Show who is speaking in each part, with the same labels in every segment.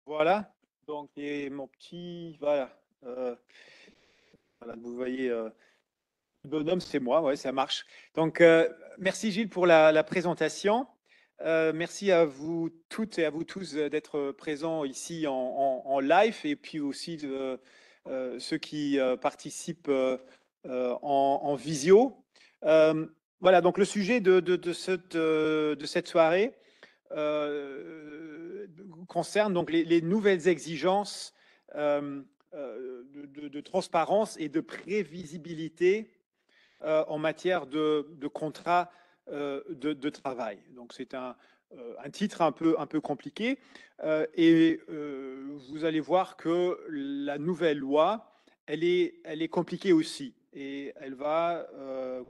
Speaker 1: Voilà, donc et mon petit, voilà, voilà, vous voyez, le bonhomme, c'est moi, ouais, ça marche. Donc, merci Gilles pour la présentation. Merci à vous toutes et à vous tous d'être présents ici en live et puis aussi ceux qui participent en visio. Euh, voilà, donc le sujet de cette soirée concerne donc les nouvelles exigences de transparence et de prévisibilité en matière de contrat de travail. Donc c'est un titre un peu compliqué et vous allez voir que la nouvelle loi, elle est compliquée aussi et elle va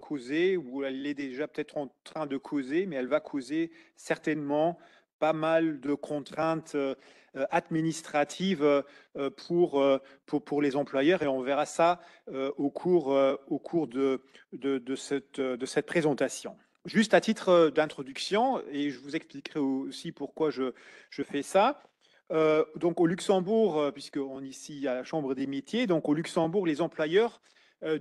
Speaker 1: causer, ou elle est déjà peut-être en train de causer, mais elle va causer certainement pas mal de contraintes administratives pour les employeurs et on verra ça au cours de cette présentation. Juste à titre d'introduction, et je vous expliquerai aussi pourquoi je fais ça. Donc au Luxembourg, puisqu'on est ici à la Chambre des métiers, donc au Luxembourg, les employeurs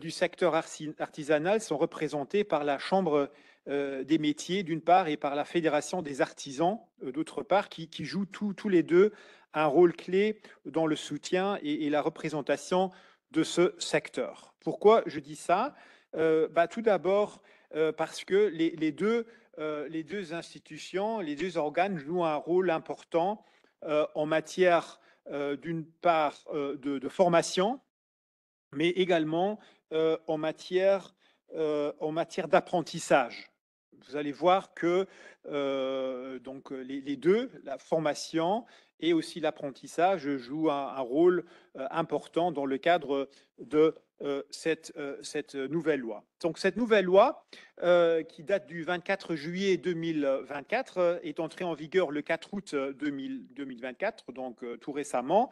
Speaker 1: du secteur artisanal sont représentés par la Chambre des métiers d'une part et par la Fédération des artisans d'autre part, qui jouent tous les deux un rôle clé dans le soutien et la représentation de ce secteur. Pourquoi je dis ça? Tout d'abord parce que les deux institutions, les deux organes jouent un rôle important en matière d'une part de formation, mais également en matière d'apprentissage. Vous allez voir que donc les deux, la formation et aussi l'apprentissage, jouent un rôle important dans le cadre de cette nouvelle loi. Donc cette nouvelle loi, qui date du 24 juillet 2024, est entrée en vigueur le 4 août 2024, donc tout récemment.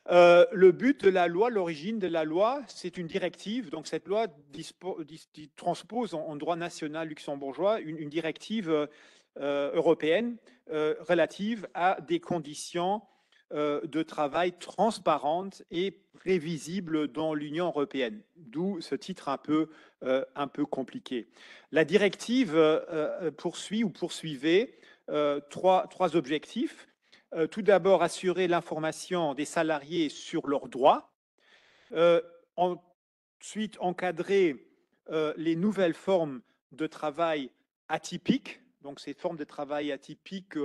Speaker 1: Le but de la loi, l'origine de la loi, c'est une directive. Donc cette loi transpose en droit national luxembourgeois une directive européenne relative à des conditions de travail transparentes et prévisibles dans l'Union européenne. D'où ce titre un peu compliqué. La directive poursuit ou poursuivait trois objectifs. Tout d'abord, assurer l'information des salariés sur leurs droits. Ensuite, encadrer les nouvelles formes de travail atypiques. Donc, ces formes de travail atypiques,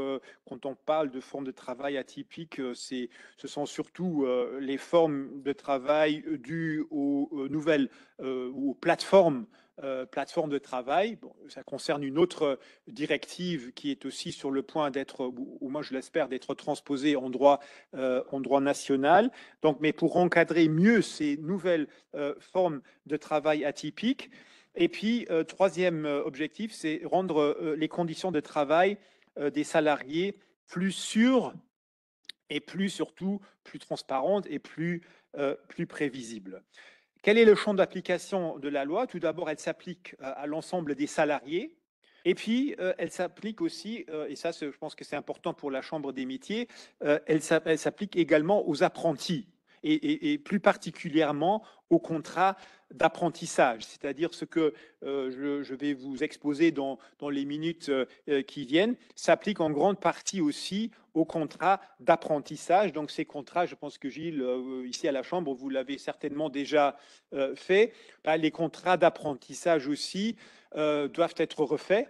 Speaker 1: quand on parle de formes de travail atypiques, ce sont surtout les formes de travail dues aux nouvelles aux plateformes de travail. Bon, ça concerne une autre directive qui est aussi sur le point d'être, ou moi je l'espère, d'être transposée en droit national. Donc, mais pour encadrer mieux ces nouvelles formes de travail atypiques. Et puis, troisième objectif, c'est rendre les conditions de travail des salariés plus sûres et surtout plus transparentes et plus prévisibles. Quel est le champ d'application de la loi? Tout d'abord, elle s'applique à l'ensemble des salariés. Et puis, elle s'applique aussi, et ça, je pense que c'est important pour la Chambre des métiers, elle s'applique également aux apprentis et plus particulièrement aux contrats d'apprentissage, c'est-à-dire ce que je vais vous exposer dans les minutes qui viennent, s'applique en grande partie aussi aux contrats d'apprentissage. Donc ces contrats, je pense que Gilles, ici à la Chambre, vous l'avez certainement déjà fait. Les contrats d'apprentissage aussi doivent être refaits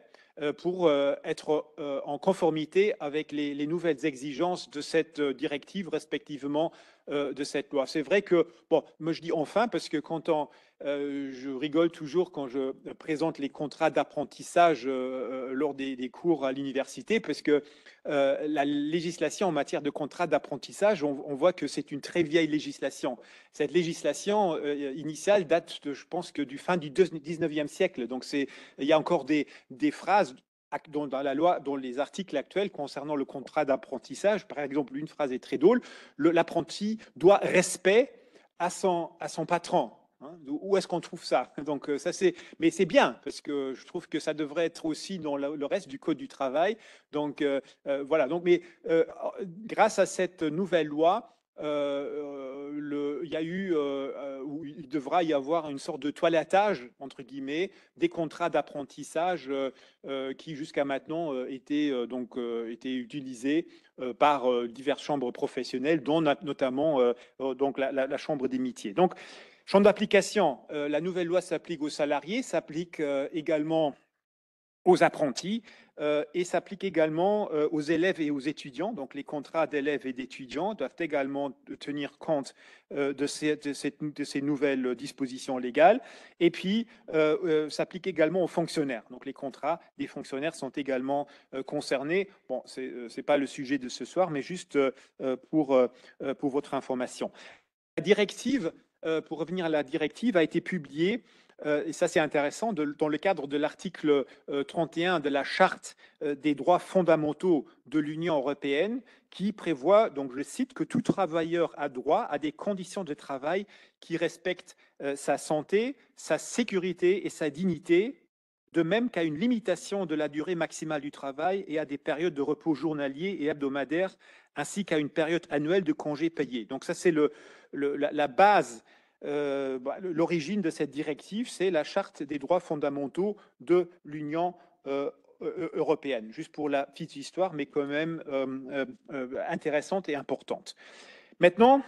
Speaker 1: pour être en conformité avec les nouvelles exigences de cette directive, respectivement de cette loi. C'est vrai que, bon, moi je dis enfin, parce que je rigole toujours quand je présente les contrats d'apprentissage lors des cours à l'université, parce que la législation en matière de contrats d'apprentissage, on voit que c'est une très vieille législation. Cette législation initiale date, je pense, que du fin du 19e siècle. Donc il y a encore des phrases dans la loi, dans les articles actuels concernant le contrat d'apprentissage. Par exemple, une phrase est très drôle: l'apprenti doit respect à son patron. hein. Où est-ce qu'on trouve ça? Donc ça mais c'est bien parce que je trouve que ça devrait être aussi dans le reste du code du travail. Donc voilà. Donc mais grâce à cette nouvelle loi, il y a eu, ou il devra y avoir une sorte de toilettage entre guillemets des contrats d'apprentissage qui jusqu'à maintenant étaient utilisés par diverses chambres professionnelles, dont notamment donc la Chambre des métiers. Donc, champ d'application, la nouvelle loi s'applique aux salariés, s'applique également aux apprentis et s'applique également aux élèves et aux étudiants. Donc, les contrats d'élèves et d'étudiants doivent également tenir compte de ces nouvelles dispositions légales. Et puis, s'applique également aux fonctionnaires. Donc, les contrats des fonctionnaires sont également concernés. Bon, ce n'est pas le sujet de ce soir, mais juste pour votre information. La directive, pour revenir à la directive, a été publiée, et ça c'est intéressant, dans le cadre de l'article 31 de la Charte des droits fondamentaux de l'Union européenne, qui prévoit, donc je cite, que tout travailleur a droit à des conditions de travail qui respectent sa santé, sa sécurité et sa dignité, de même qu'à une limitation de la durée maximale du travail et à des périodes de repos journaliers et hebdomadaires, ainsi qu'à une période annuelle de congés payés. Donc ça, c'est la base, l'origine de cette directive, c'est la Charte des droits fondamentaux de l'Union européenne. Juste pour la petite histoire, mais quand même intéressante et importante. Maintenant,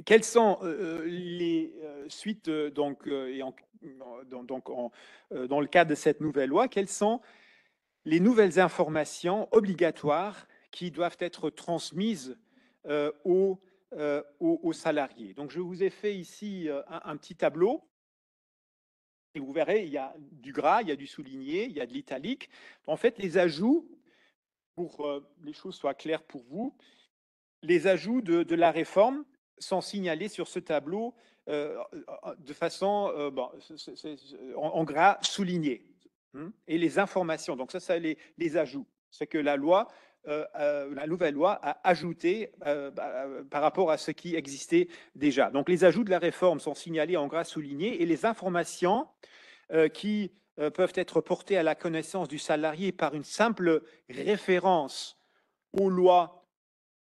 Speaker 1: quelles sont les suites, dans le cadre de cette nouvelle loi, quelles sont les nouvelles informations obligatoires qui doivent être transmises aux salariés? Donc, je vous ai fait ici un petit tableau. Et vous verrez, il y a du gras, il y a du souligné, il y a de l'italique. En fait, les ajouts, pour que les choses soient claires pour vous, les ajouts de la réforme sont signalés sur ce tableau de façon en gras souligné. Et les informations, donc ça les ajouts. C'est que la nouvelle loi a ajouté par rapport à ce qui existait déjà. Donc les ajouts de la réforme sont signalés en gras souligné et les informations qui peuvent être portées à la connaissance du salarié par une simple référence aux lois,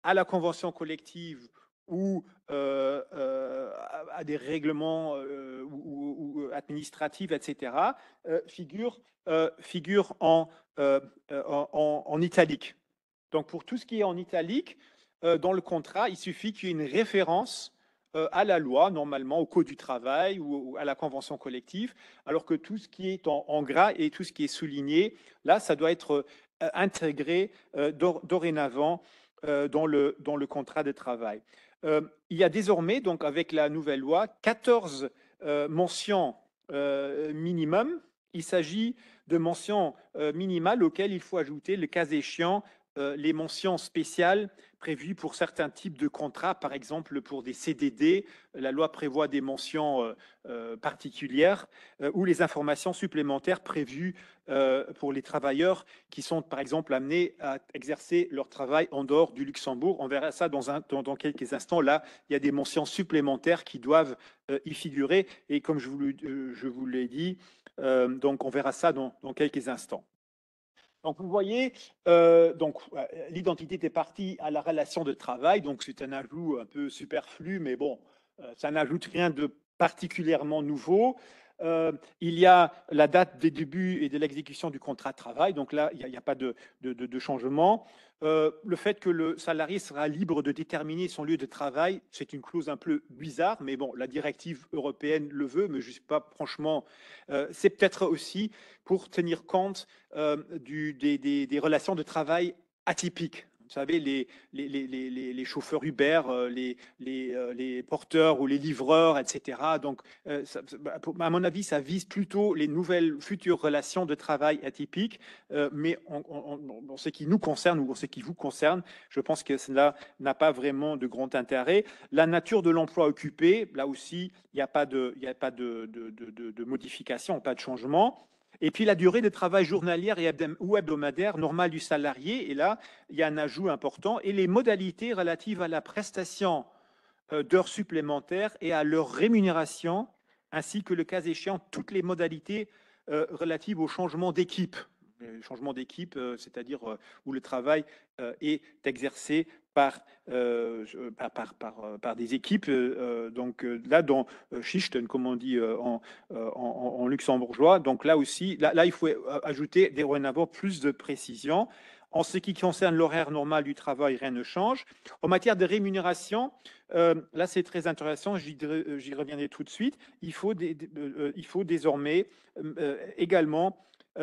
Speaker 1: à la convention collective ou à des règlements ou administratifs, etc., figure en italique. Donc, pour tout ce qui est en italique, dans le contrat, il suffit qu'il y ait une référence à la loi, normalement au Code du travail ou à la convention collective, alors que tout ce qui est en gras et tout ce qui est souligné, là, ça doit être intégré dorénavant dans le contrat de travail. Il y a désormais, donc avec la nouvelle loi, 14 mentions minimum. Il s'agit de mentions minimales auxquelles il faut ajouter, le cas échéant, les mentions spéciales prévues pour certains types de contrats, par exemple pour des CDD, la loi prévoit des mentions particulières ou les informations supplémentaires prévues pour les travailleurs qui sont par exemple amenés à exercer leur travail en dehors du Luxembourg. On verra ça dans quelques instants. Là, il y a des mentions supplémentaires qui doivent y figurer et comme je vous l'ai dit, donc on verra ça dans quelques instants. Donc, vous voyez, l'identité des parties à la relation de travail. Donc, c'est un ajout un peu superflu, mais bon, ça n'ajoute rien de particulièrement nouveau. Il y a la date des débuts et de l'exécution du contrat de travail. Donc là, il n'y a pas de changement. Le fait que le salarié sera libre de déterminer son lieu de travail, c'est une clause un peu bizarre, mais bon, la directive européenne le veut, mais je ne sais pas, franchement, c'est peut-être aussi pour tenir compte des relations de travail atypiques. Vous savez, les chauffeurs Uber, les porteurs ou les livreurs, etc. Donc, à mon avis, ça vise plutôt les nouvelles futures relations de travail atypiques. Mais en ce qui nous concerne ou en ce qui vous concerne, je pense que cela n'a pas vraiment de grand intérêt. La nature de l'emploi occupé, là aussi, il n'y a pas de modification, pas de changement. Et puis la durée de travail journalière ou hebdomadaire normale du salarié, et là, il y a un ajout important, et les modalités relatives à la prestation d'heures supplémentaires et à leur rémunération ainsi que le cas échéant toutes les modalités relatives au changement d'équipe. Le changement d'équipe, c'est-à-dire où le travail est exercé par des équipes. Donc là, dans Schichten, comme on dit en luxembourgeois, donc là aussi, là, il faut ajouter dorénavant plus de précision. En ce qui concerne l'horaire normal du travail, rien ne change. En matière de rémunération, là c'est très intéressant, j'y reviendrai tout de suite. Il faut désormais également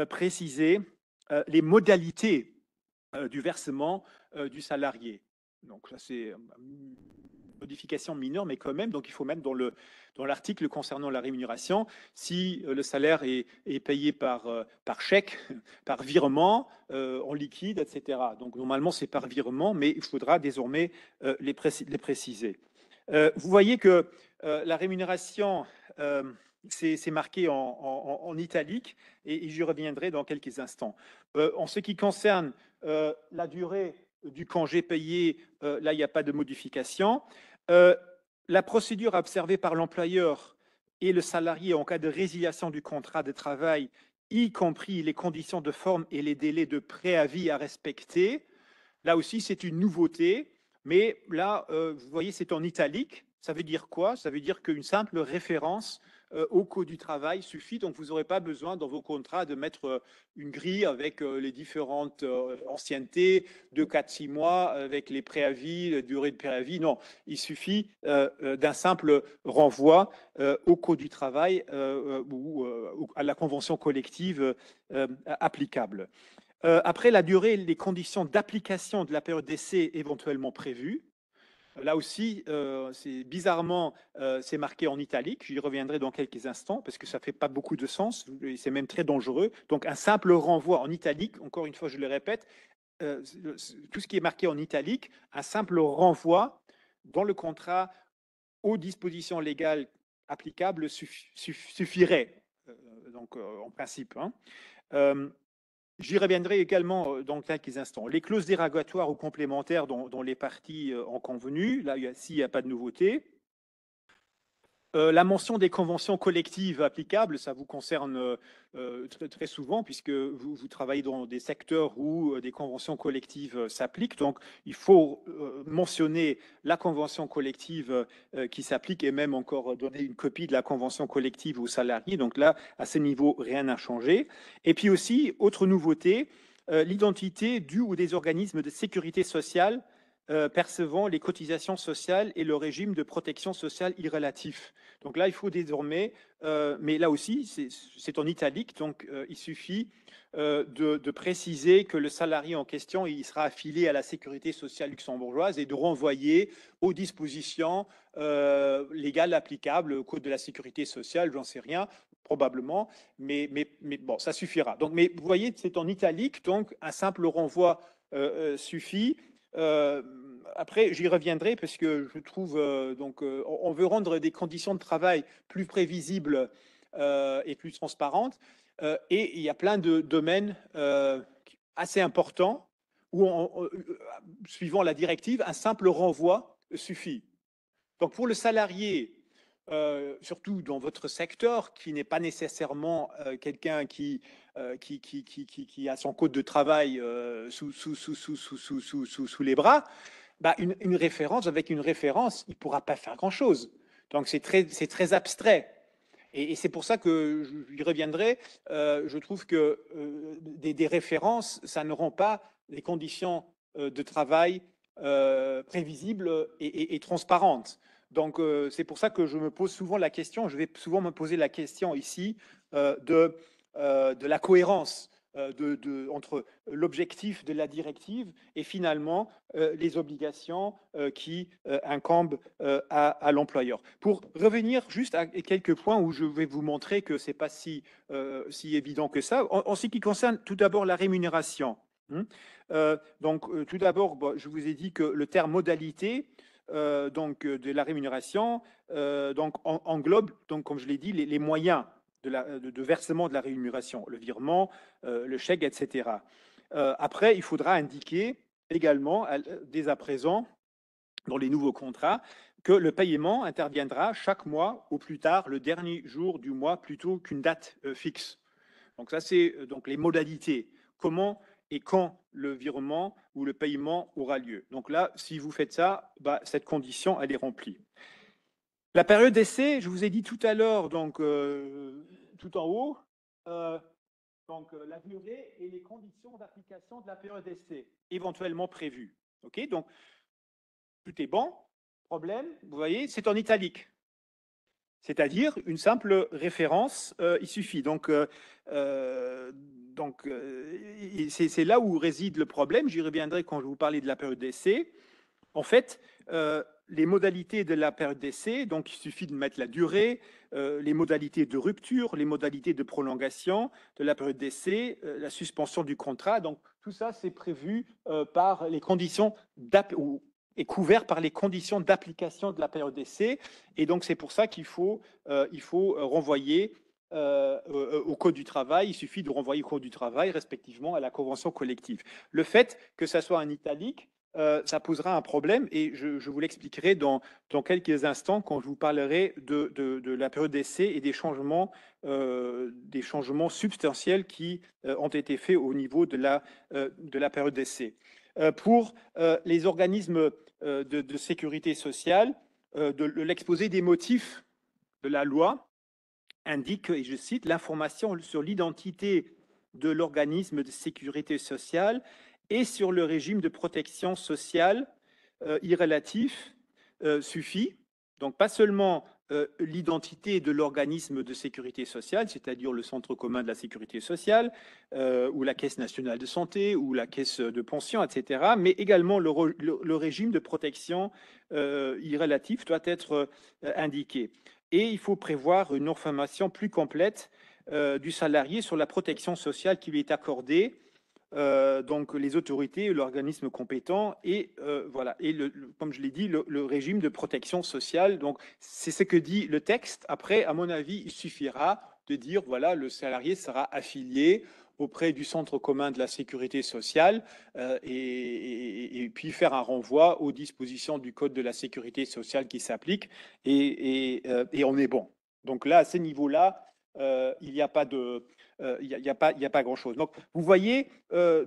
Speaker 1: préciser les modalités du versement du salarié. Donc ça c'est une modification mineure, mais quand même, donc il faut mettre dans l'article concernant la rémunération, si le salaire est payé par chèque, par virement, en liquide, etc. Donc normalement c'est par virement, mais il faudra désormais les préciser. Vous voyez que la rémunération, c'est marqué en italique, et j'y reviendrai dans quelques instants. En ce qui concerne la durée du congé payé, là, il n'y a pas de modification. La procédure observée par l'employeur et le salarié en cas de résiliation du contrat de travail, y compris les conditions de forme et les délais de préavis à respecter, là aussi, c'est une nouveauté. Mais là, vous voyez, c'est en italique. Ça veut dire quoi? Ça veut dire qu'une simple référence au Code du travail suffit. Donc, vous n'aurez pas besoin dans vos contrats de mettre une grille avec les différentes anciennetés, 2, 4, 6 mois, avec les préavis, la durée de préavis. Non, il suffit d'un simple renvoi au Code du travail ou à la convention collective applicable. Après, la durée et les conditions d'application de la période d'essai éventuellement prévues. Là aussi, c'est bizarrement, c'est marqué en italique. J'y reviendrai dans quelques instants parce que ça fait pas beaucoup de sens. C'est même très dangereux. Donc, un simple renvoi en italique, encore une fois, je le répète, tout ce qui est marqué en italique, un simple renvoi dans le contrat aux dispositions légales applicables suffirait, donc en principe. Hein. J'y reviendrai également dans quelques instants. Les clauses dérogatoires ou complémentaires dont les parties ont convenu, là, il n'y a pas de nouveauté. La mention des conventions collectives applicables, ça vous concerne très souvent puisque vous travaillez dans des secteurs où des conventions collectives s'appliquent. Donc, il faut mentionner la convention collective qui s'applique et même encore donner une copie de la convention collective aux salariés. Donc là, à ce niveau, rien n'a changé. Et puis aussi, autre nouveauté, l'identité du ou des organismes de sécurité sociale percevant les cotisations sociales et le régime de protection sociale irrélatif. Donc là, il faut désormais, mais là aussi, c'est en italique, donc il suffit de préciser que le salarié en question, il sera affilié à la sécurité sociale luxembourgeoise et de renvoyer aux dispositions légales applicables au Code de la sécurité sociale, j'en sais rien, probablement, mais bon, ça suffira. Donc, mais vous voyez, c'est en italique, donc un simple renvoi suffit. Après, j'y reviendrai parce que je trouve on veut rendre des conditions de travail plus prévisibles et plus transparentes. Et il y a plein de domaines assez importants où, suivant la directive, un simple renvoi suffit. Donc pour le salarié, surtout dans votre secteur, qui n'est pas nécessairement quelqu'un qui a son code de travail sous les bras, bah une référence, avec une référence, il ne pourra pas faire grand-chose. Donc c'est très abstrait. Et c'est pour ça que j'y reviendrai. Je trouve que des références, ça ne rend pas les conditions de travail prévisibles et transparentes. Donc, c'est pour ça que je me pose souvent la question, je vais souvent me poser la question ici de la cohérence entre l'objectif de la directive et finalement les obligations qui incombent à l'employeur. Pour revenir juste à quelques points où je vais vous montrer que ce n'est pas si évident que ça, en ce qui concerne tout d'abord la rémunération. Donc, tout d'abord, je vous ai dit que le terme modalité de la rémunération englobe, donc, comme je l'ai dit, les moyens de versement de la rémunération, le virement, le chèque, etc. Après, il faudra indiquer également, dès à présent, dans les nouveaux contrats, que le paiement interviendra chaque mois au plus tard le dernier jour du mois plutôt qu'une date fixe. Donc ça, c'est donc les modalités. Comment et quand le virement ou le paiement aura lieu. Donc là, si vous faites ça, cette condition, elle est remplie. La période d'essai, je vous ai dit tout à l'heure, donc tout en haut, la durée et les conditions d'application de la période d'essai éventuellement prévues. Ok, donc tout est bon. Problème, vous voyez, c'est en italique. C'est-à-dire une simple référence, il suffit. Donc, c'est là où réside le problème. J'y reviendrai quand je vous parler de la période d'essai. En fait, les modalités de la période d'essai, donc il suffit de mettre la durée, les modalités de rupture, les modalités de prolongation de la période d'essai, la suspension du contrat. Donc tout ça, c'est prévu par les conditions est couvert par les conditions d'application de la période d'essai. Et donc c'est pour ça qu'il faut renvoyer au Code du travail. Il suffit de renvoyer au Code du travail, respectivement à la convention collective. Le fait que ça soit en italique, ça posera un problème et je vous l'expliquerai dans quelques instants quand je vous parlerai de la période d'essai et des changements substantiels qui ont été faits au niveau de la période d'essai. Pour les organismes de sécurité sociale, l'exposé des motifs de la loi indique, et je cite, l'information sur l'identité de l'organisme de sécurité sociale et sur le régime de protection sociale irrélatif suffit. Donc pas seulement l'identité de l'organisme de sécurité sociale, c'est-à-dire le centre commun de la sécurité sociale, ou la caisse nationale de santé, ou la caisse de pension, etc., mais également le régime de protection irrélatif doit être indiqué. Et il faut prévoir une information plus complète du salarié sur la protection sociale qui lui est accordée, donc les autorités, l'organisme compétent et voilà. Et comme je l'ai dit, le régime de protection sociale. Donc c'est ce que dit le texte. Après, à mon avis, il suffira de dire voilà, le salarié sera affilié auprès du centre commun de la sécurité sociale et puis faire un renvoi aux dispositions du code de la sécurité sociale qui s'applique et on est bon. Donc là, à ce niveau-là, il n'y a pas de il n'y a pas grand-chose. Donc, vous voyez, il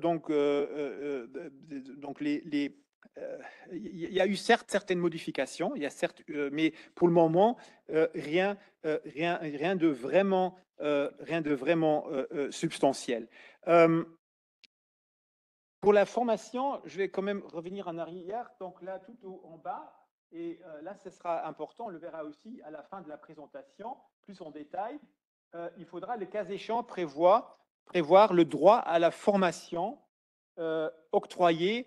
Speaker 1: y a eu certaines modifications, mais pour le moment, rien de vraiment, substantiel. Pour la formation, je vais quand même revenir en arrière. Donc là, tout en bas, et là, ce sera important, on le verra aussi à la fin de la présentation, plus en détail. Il faudra, le cas échéant, prévoir le droit à la formation octroyée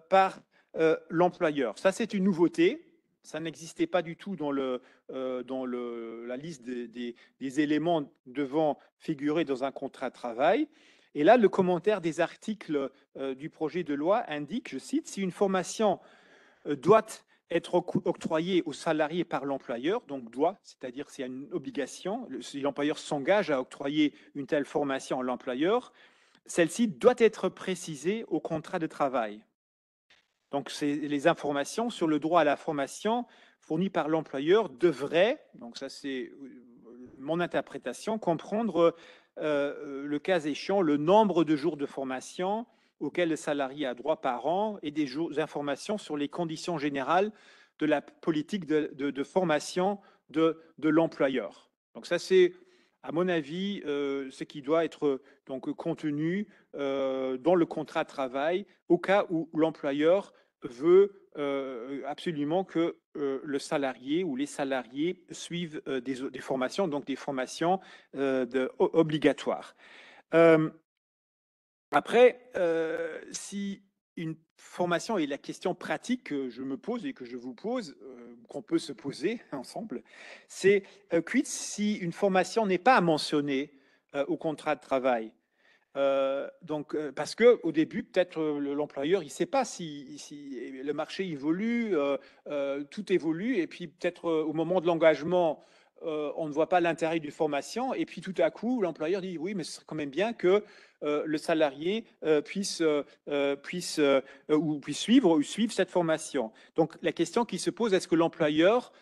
Speaker 1: par l'employeur. Ça, c'est une nouveauté. Ça n'existait pas du tout dans la liste des éléments devant figurer dans un contrat de travail. Et là, le commentaire des articles du projet de loi indique, je cite, si une formation doit être octroyée aux salariés par l'employeur, donc doit, c'est-à-dire c'est une obligation, si l'employeur s'engage à octroyer une telle formation à l'employeur, celle-ci doit être précisée au contrat de travail. Donc les informations sur le droit à la formation fournies par l'employeur devraient, donc ça c'est mon interprétation, comprendre le cas échéant le nombre de jours de formation auxquels le salarié a droit par an et des informations sur les conditions générales de la politique de formation de l'employeur. Donc ça, c'est, à mon avis, ce qui doit être donc contenu dans le contrat de travail au cas où l'employeur veut absolument que le salarié ou les salariés suivent des formations, donc des formations obligatoires. Après, si une formation est la question pratique que je me pose et que je vous pose, qu'on peut se poser ensemble, c'est quid si une formation n'est pas mentionnée au contrat de travail. Parce que au début, peut-être l'employeur, il ne sait pas si le marché évolue, tout évolue, et puis peut-être au moment de l'engagement, on ne voit pas l'intérêt d'une formation, et puis tout à coup, l'employeur dit oui, mais ce serait quand même bien que le salarié puisse suivre cette formation. Donc la question qui se pose, est-ce que l'employeur,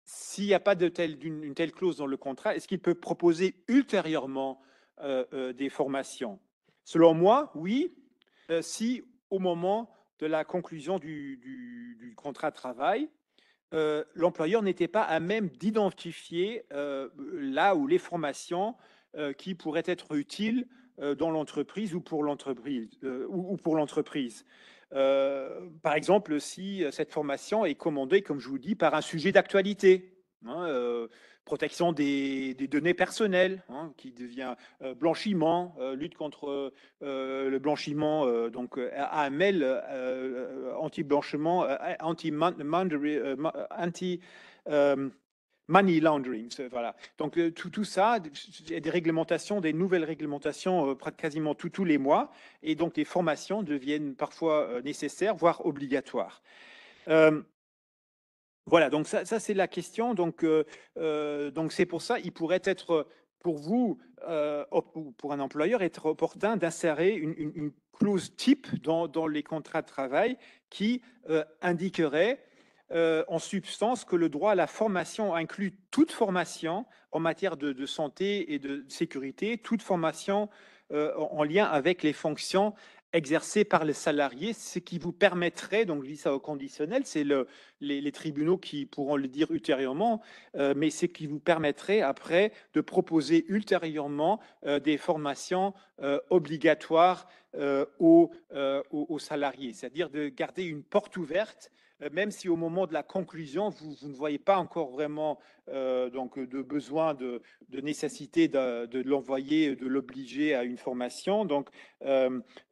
Speaker 1: s'il n'y a pas une telle clause dans le contrat, est-ce qu'il peut proposer ultérieurement des formations? Selon moi, oui, si au moment de la conclusion du contrat de travail, l'employeur n'était pas à même d'identifier là où les formations qui pourraient être utiles dans l'entreprise ou pour l'entreprise. Par exemple, si cette formation est commandée, comme je vous dis, par un sujet d'actualité, hein, protection des données personnelles, hein, qui devient blanchiment, lutte contre le blanchiment, donc AML, anti-blanchiment, money laundering, voilà. Donc tout ça, il y a des réglementations, des nouvelles réglementations quasiment tous les mois, et donc les formations deviennent parfois nécessaires, voire obligatoires. Voilà, donc ça c'est la question. Donc c'est pour ça, il pourrait être pour vous ou pour un employeur être opportun d'insérer une clause type dans les contrats de travail qui indiquerait en substance que le droit à la formation inclut toute formation en matière de santé et de sécurité, toute formation en lien avec les fonctions exercées par les salariés, ce qui vous permettrait, donc je dis ça au conditionnel, c'est les tribunaux qui pourront le dire ultérieurement, mais ce qui vous permettrait après de proposer ultérieurement des formations obligatoires aux salariés, c'est-à-dire de garder une porte ouverte, même si au moment de la conclusion, vous ne voyez pas encore vraiment donc de besoin, de nécessité de l'envoyer, de l'obliger à une formation. Donc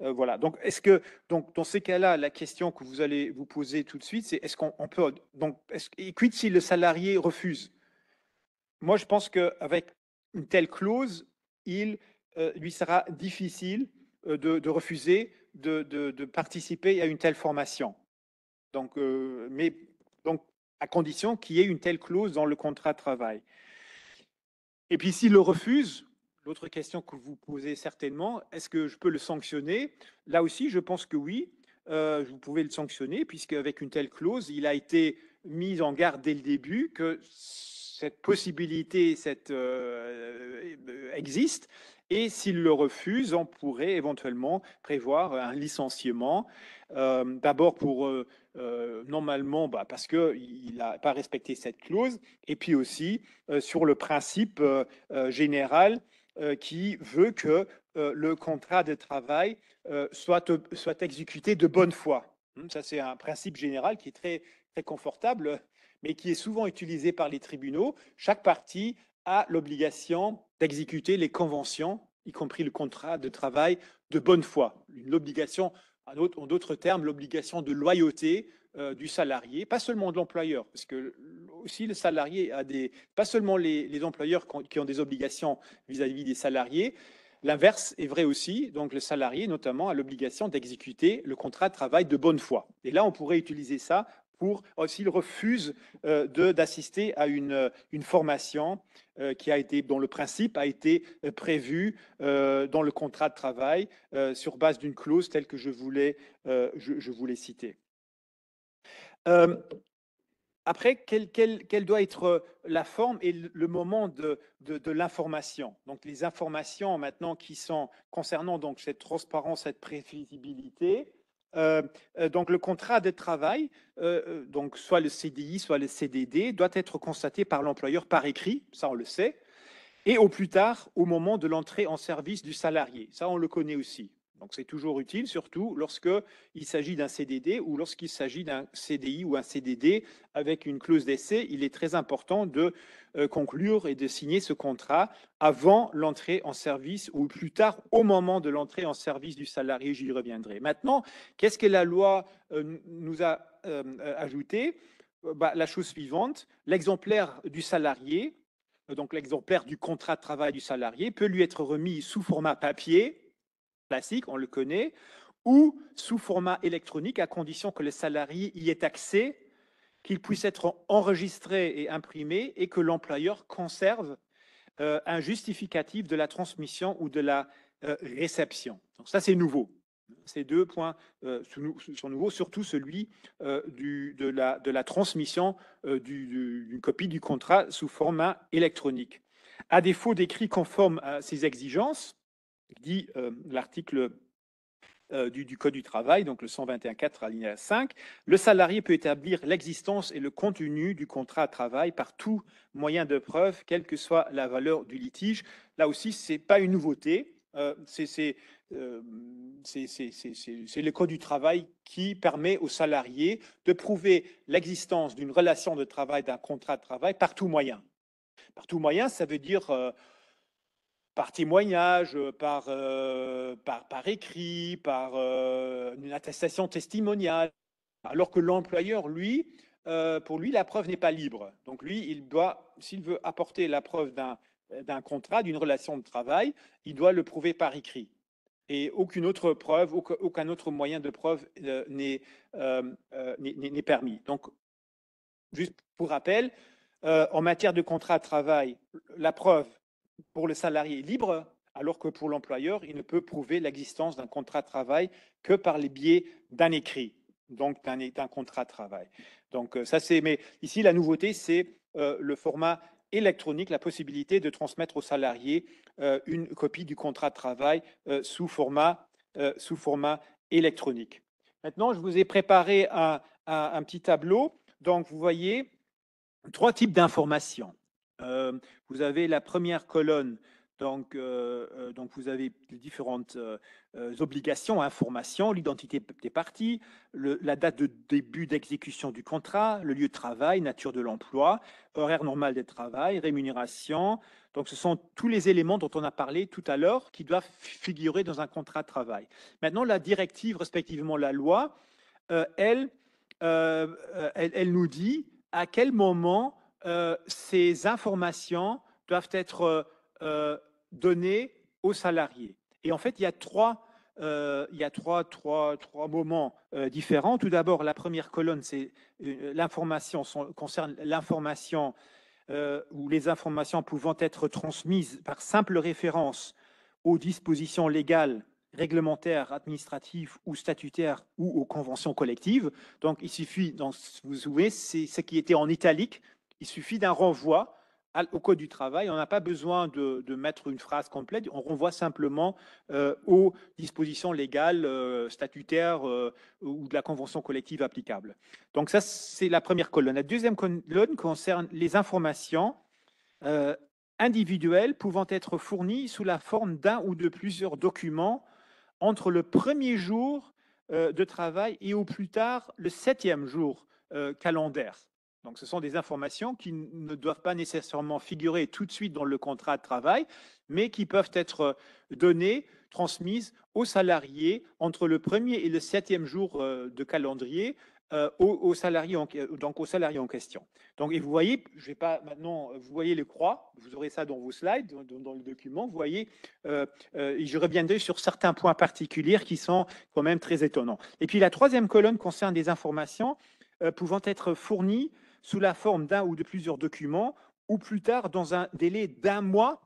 Speaker 1: voilà. Donc est-ce que donc dans ces cas-là, la question que vous allez vous poser tout de suite, c'est est-ce qu'on peut donc et quid si le salarié refuse? Moi, je pense qu'avec une telle clause, il lui sera difficile de refuser de participer à une telle formation. Donc, donc, à condition qu'il y ait une telle clause dans le contrat de travail. Et puis, s'il le refuse, l'autre question que vous posez certainement, est-ce que je peux le sanctionner? Là aussi, je pense que oui, vous pouvez le sanctionner, puisque avec une telle clause, il a été mis en garde dès le début que cette possibilité existe. Et s'il le refuse, on pourrait éventuellement prévoir un licenciement. D'abord pour normalement parce qu'il n'a pas respecté cette clause, et puis aussi sur le principe général qui veut que le contrat de travail soit exécuté de bonne foi. Ça, c'est un principe général qui est très, très confortable, mais qui est souvent utilisé par les tribunaux. Chaque partie a l'obligation d'exécuter les conventions, y compris le contrat de travail, de bonne foi. L'obligation, en d'autres termes, l'obligation de loyauté du salarié, pas seulement de l'employeur, parce que aussi le salarié a pas seulement les employeurs qui ont des obligations vis-à-vis des salariés. L'inverse est vrai aussi, donc le salarié notamment a l'obligation d'exécuter le contrat de travail de bonne foi. Et là, on pourrait utiliser ça pour, s'il refuse d'assister à une formation dont le principe a été prévu dans le contrat de travail sur base d'une clause telle que je voulais citer. Après, quelle doit être la forme et le moment de l'information? Donc, les informations maintenant qui sont concernant donc cette transparence, cette prévisibilité. Donc, le contrat de travail, donc soit le CDI, soit le CDD, doit être constaté par l'employeur par écrit, ça on le sait, et au plus tard au moment de l'entrée en service du salarié. Ça, on le connaît aussi. Donc, c'est toujours utile, surtout lorsqu'il s'agit d'un CDD ou lorsqu'il s'agit d'un CDI ou un CDD avec une clause d'essai. Il est très important de conclure et de signer ce contrat avant l'entrée en service ou plus tard au moment de l'entrée en service du salarié. J'y reviendrai. Maintenant, qu'est-ce que la loi nous a ajouté? La chose suivante, l'exemplaire du salarié, donc l'exemplaire du contrat de travail du salarié, peut lui être remis sous format papier, classique, on le connaît, ou sous format électronique, à condition que le salarié y ait accès qu'il puisse être enregistré et imprimé et que l'employeur conserve un justificatif de la transmission ou de la réception. Donc ça, c'est nouveau. Ces deux points sont nouveaux, surtout celui de la transmission d'une copie du contrat sous format électronique. À défaut d'écrits conformes à ces exigences, dit l'article du Code du travail, donc le 121.4 alinéa 5, le salarié peut établir l'existence et le contenu du contrat de travail par tout moyen de preuve, quelle que soit la valeur du litige. Là aussi, ce n'est pas une nouveauté. C'est le Code du travail qui permet aux salariés de prouver l'existence d'une relation de travail, d'un contrat de travail par tout moyen. Par tout moyen, ça veut dire par témoignage, par écrit, par une attestation testimoniale, alors que l'employeur, lui, pour lui, la preuve n'est pas libre. Donc lui, il doit, s'il veut apporter la preuve d'un contrat, d'une relation de travail, il doit le prouver par écrit. Et aucune autre preuve, aucun autre moyen de preuve n'est permis. Donc, juste pour rappel, en matière de contrat de travail, la preuve pour le salarié est libre, alors que pour l'employeur, il ne peut prouver l'existence d'un contrat de travail que par les biais d'un écrit, donc d'un contrat de travail. Donc ça c'est, mais ici la nouveauté c'est le format électronique, la possibilité de transmettre au salarié une copie du contrat de travail sous format électronique. Maintenant, je vous ai préparé un petit tableau. Donc vous voyez 3 types d'informations. Vous avez la première colonne, donc vous avez les différentes obligations, informations, l'identité des parties, la date de début d'exécution du contrat, le lieu de travail, nature de l'emploi, horaire normal de travail, rémunération. Donc ce sont tous les éléments dont on a parlé tout à l'heure qui doivent figurer dans un contrat de travail. Maintenant, la directive, respectivement la loi, elle nous dit à quel moment ces informations doivent être données aux salariés. Et en fait, il y a trois moments différents. Tout d'abord, la première colonne, c'est l'information, concerne l'information ou les informations pouvant être transmises par simple référence aux dispositions légales, réglementaires, administratives ou statutaires ou aux conventions collectives. Donc, il suffit, vous vous souvenez, c'est ce qui était en italique, il suffit d'un renvoi au Code du travail. On n'a pas besoin de mettre une phrase complète, on renvoie simplement aux dispositions légales, statutaires ou de la convention collective applicable. Donc ça, c'est la première colonne. La deuxième colonne concerne les informations individuelles pouvant être fournies sous la forme d'un ou de plusieurs documents entre le premier jour de travail et au plus tard le 7e jour calendaire. Donc, ce sont des informations qui ne doivent pas nécessairement figurer tout de suite dans le contrat de travail, mais qui peuvent être données, transmises aux salariés entre le premier et le 7e jour de calendrier aux salariés en question. Donc, et vous voyez, je vais pas maintenant, vous voyez les croix, vous aurez ça dans vos slides, dans le document, vous voyez, et je reviendrai sur certains points particuliers qui sont quand même très étonnants. Et puis la troisième colonne concerne des informations pouvant être fournies sous la forme d'un ou de plusieurs documents, ou plus tard dans un délai d'1 mois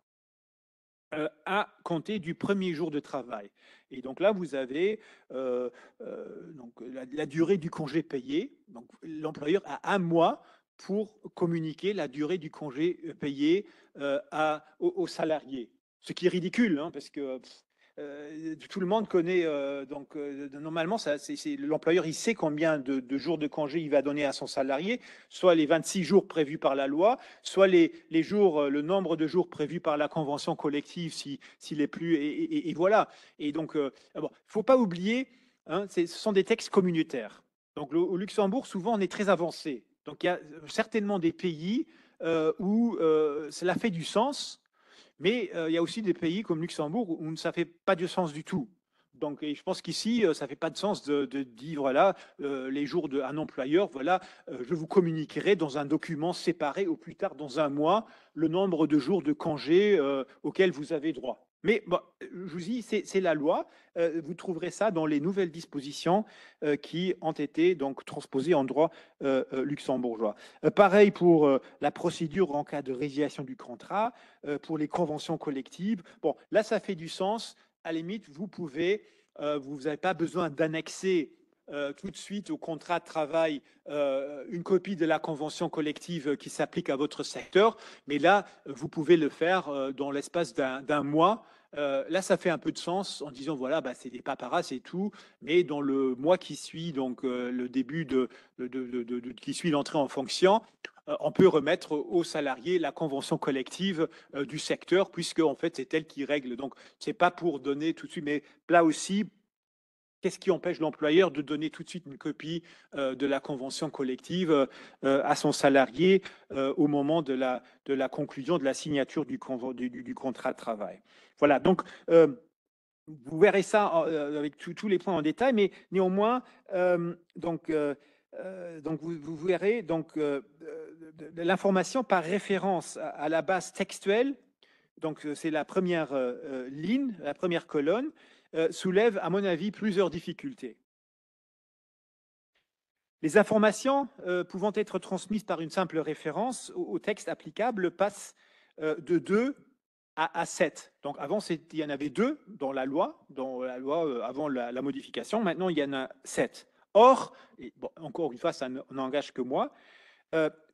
Speaker 1: à compter du premier jour de travail. Et donc là, vous avez donc la durée du congé payé. Donc l'employeur a 1 mois pour communiquer la durée du congé payé aux salariés. Ce qui est ridicule, hein, parce que tout le monde connaît, normalement, l'employeur, il sait combien de jours de congé il va donner à son salarié, soit les 26 jours prévus par la loi, soit les jours, le nombre de jours prévus par la convention collective, s'il est plus, et voilà. Et donc, il ne faut pas oublier, hein, ce sont des textes communautaires. Donc, au Luxembourg, souvent, on est très avancé. Donc, il y a certainement des pays où cela fait du sens. Mais il y a aussi des pays comme Luxembourg où ça ne fait pas de sens du tout. Donc, je pense qu'ici, ça ne fait pas de sens de dire, voilà, les jours d'un employeur, voilà, je vous communiquerai dans un document séparé au plus tard dans 1 mois le nombre de jours de congé auxquels vous avez droit. Mais bon, je vous dis, c'est la loi. Vous trouverez ça dans les nouvelles dispositions qui ont été donc transposées en droit luxembourgeois. Pareil pour la procédure en cas de résiliation du contrat, pour les conventions collectives. Bon, là, ça fait du sens. À la limite, vous n'avez pas besoin d'annexer tout de suite au contrat de travail une copie de la convention collective qui s'applique à votre secteur, mais là, vous pouvez le faire dans l'espace d'un mois. Là, ça fait un peu de sens en disant voilà, bah, c'est des paparazzi et tout, mais dans le mois qui suit, donc le début qui suit l'entrée en fonction, on peut remettre aux salariés la convention collective du secteur, puisque en fait c'est elle qui règle. Donc c'est pas pour donner tout de suite, mais là aussi, qu'est-ce qui empêche l'employeur de donner tout de suite une copie de la convention collective à son salarié au moment de la conclusion, de la signature du contrat de travail? Voilà, donc vous verrez ça avec tous les points en détail, mais néanmoins, donc vous verrez donc l'information par référence à la base textuelle. Donc c'est la première ligne, la première colonne, soulève à mon avis plusieurs difficultés. Les informations pouvant être transmises par une simple référence au texte applicable passent de 2 à 7. Donc avant, il y en avait 2 dans la loi avant la modification. Maintenant, il y en a 7. Or, et bon, encore une fois, ça n'engage que moi,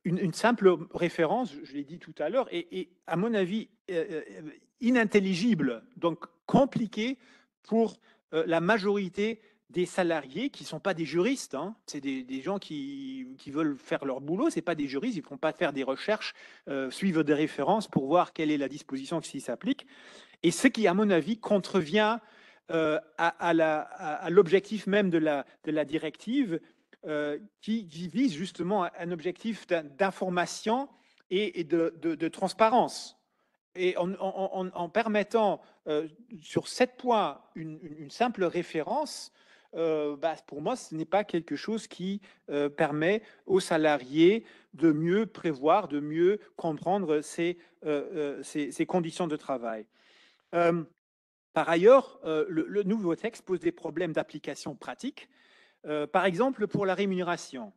Speaker 1: une simple référence, je l'ai dit tout à l'heure, est à mon avis inintelligible, donc compliqué pour la majorité des salariés qui ne sont pas des juristes, hein. C'est des gens qui veulent faire leur boulot, ce n'est pas des juristes, ils ne vont pas faire des recherches, suivre des références pour voir quelle est la disposition qui s'applique. Et ce qui, à mon avis, contrevient à l'objectif même de la directive, qui vise justement un objectif d'information et de transparence. Et en permettant sur 7 points une simple référence, bah, pour moi, ce n'est pas quelque chose qui permet aux salariés de mieux prévoir, de mieux comprendre ces conditions de travail. Par ailleurs, le nouveau texte pose des problèmes d'application pratique, par exemple pour la rémunération.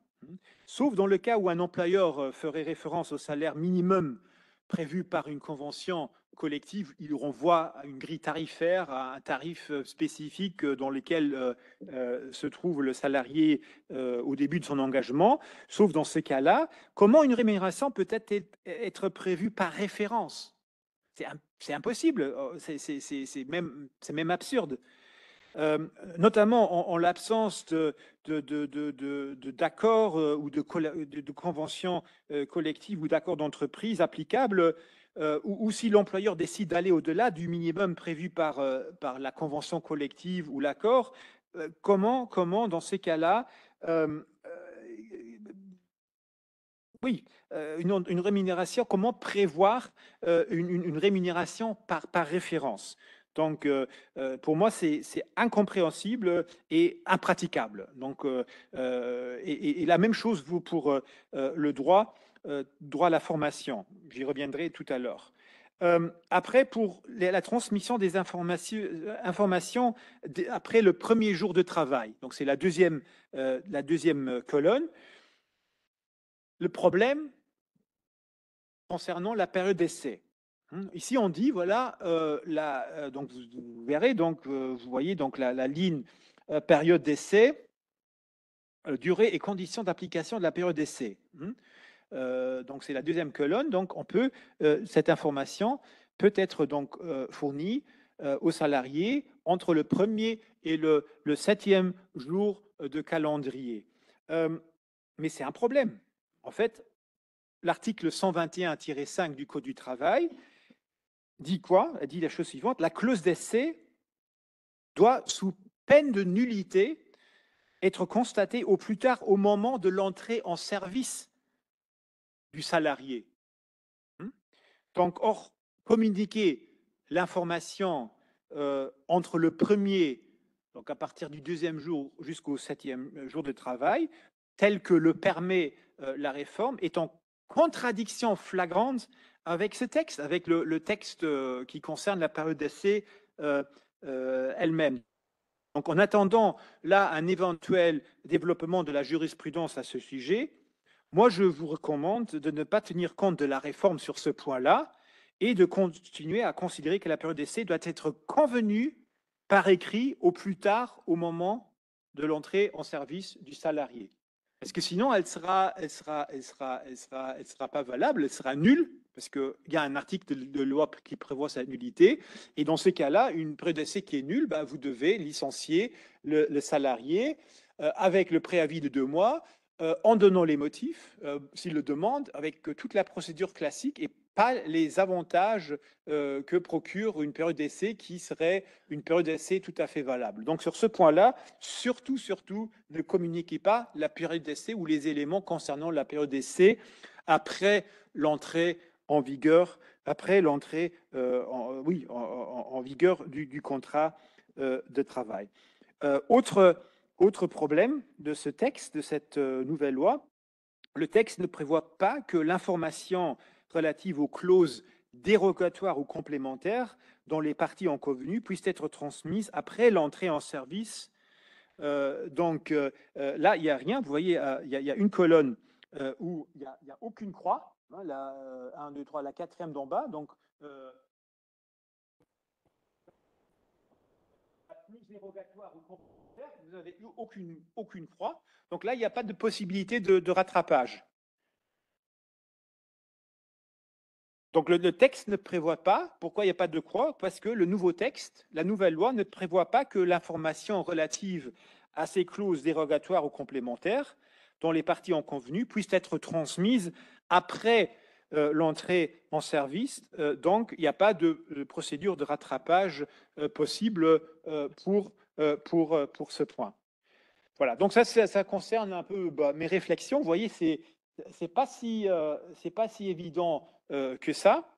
Speaker 1: Sauf dans le cas où un employeur ferait référence au salaire minimum prévu par une convention collective, il renvoie à une grille tarifaire, à un tarif spécifique dans lequel se trouve le salarié au début de son engagement. Sauf dans ce cas-là, comment une rémunération peut être prévue par référence? C'est impossible, c'est même absurde. Notamment en l'absence d'accords ou de conventions collectives ou d'accords d'entreprise applicables, ou si l'employeur décide d'aller au-delà du minimum prévu par la convention collective ou l'accord, comment, dans ces cas-là, oui, une rémunération, comment prévoir une rémunération par référence? Donc, pour moi, c'est incompréhensible et impraticable. Donc, et la même chose vaut pour le droit à la formation. J'y reviendrai tout à l'heure. Après, pour la transmission des informations après le premier jour de travail, donc c'est la deuxième colonne. Le problème concernant la période d'essai. Ici, on dit, voilà, donc vous verrez, donc vous voyez donc la ligne période d'essai, durée et conditions d'application de la période d'essai. Donc c'est la deuxième colonne. Donc cette information peut être donc fournie aux salariés entre le premier et le 7e jour de calendrier. Mais c'est un problème. En fait, l'article 121-5 du Code du travail dit quoi? Elle dit la chose suivante: la clause d'essai doit, sous peine de nullité, être constatée au plus tard au moment de l'entrée en service du salarié. Donc, or, communiquer l'information entre le premier, donc à partir du 2e jour jusqu'au 7e jour de travail, tel que le permet la réforme, est en contradiction flagrante avec ce texte, avec le texte qui concerne la période d'essai elle-même. Donc, en attendant là un éventuel développement de la jurisprudence à ce sujet, moi, je vous recommande de ne pas tenir compte de la réforme sur ce point-là et de continuer à considérer que la période d'essai doit être convenue par écrit au plus tard au moment de l'entrée en service du salarié. Parce que sinon, elle sera pas valable, elle sera nulle, parce qu'il y a un article de loi qui prévoit sa nullité. Et dans ce cas-là, une période d'essai qui est nulle, bah, vous devez licencier le salarié avec le préavis de 2 mois, en donnant les motifs, s'il le demande, avec toute la procédure classique et pas les avantages que procure une période d'essai qui serait une période d'essai tout à fait valable. Donc sur ce point-là, surtout, ne communiquez pas la période d'essai ou les éléments concernant la période d'essai après l'entrée en vigueur, en vigueur du contrat de travail. Autre problème de ce texte, de cette nouvelle loi, le texte ne prévoit pas que l'information relative aux clauses dérogatoires ou complémentaires dont les parties ont convenu puissent être transmises après l'entrée en service. Là, il n'y a rien. Vous voyez, il y a une colonne où il n'y a aucune croix. Hein, la 1, 2, 3, la quatrième d'en bas. Donc, plus dérogatoire ou complémentaire, vous n'avez eu aucune croix. Donc là, il n'y a pas de possibilité de rattrapage. Donc le texte ne prévoit pas, pourquoi il n'y a pas de croix? Parce que le nouveau texte, la nouvelle loi ne prévoit pas que l'information relative à ces clauses dérogatoires ou complémentaires dont les parties ont convenu puisse être transmise après l'entrée en service. Donc il n'y a pas de procédure de rattrapage possible pour ce point. Voilà, donc ça concerne un peu mes réflexions. Vous voyez, c'est pas si évident que ça.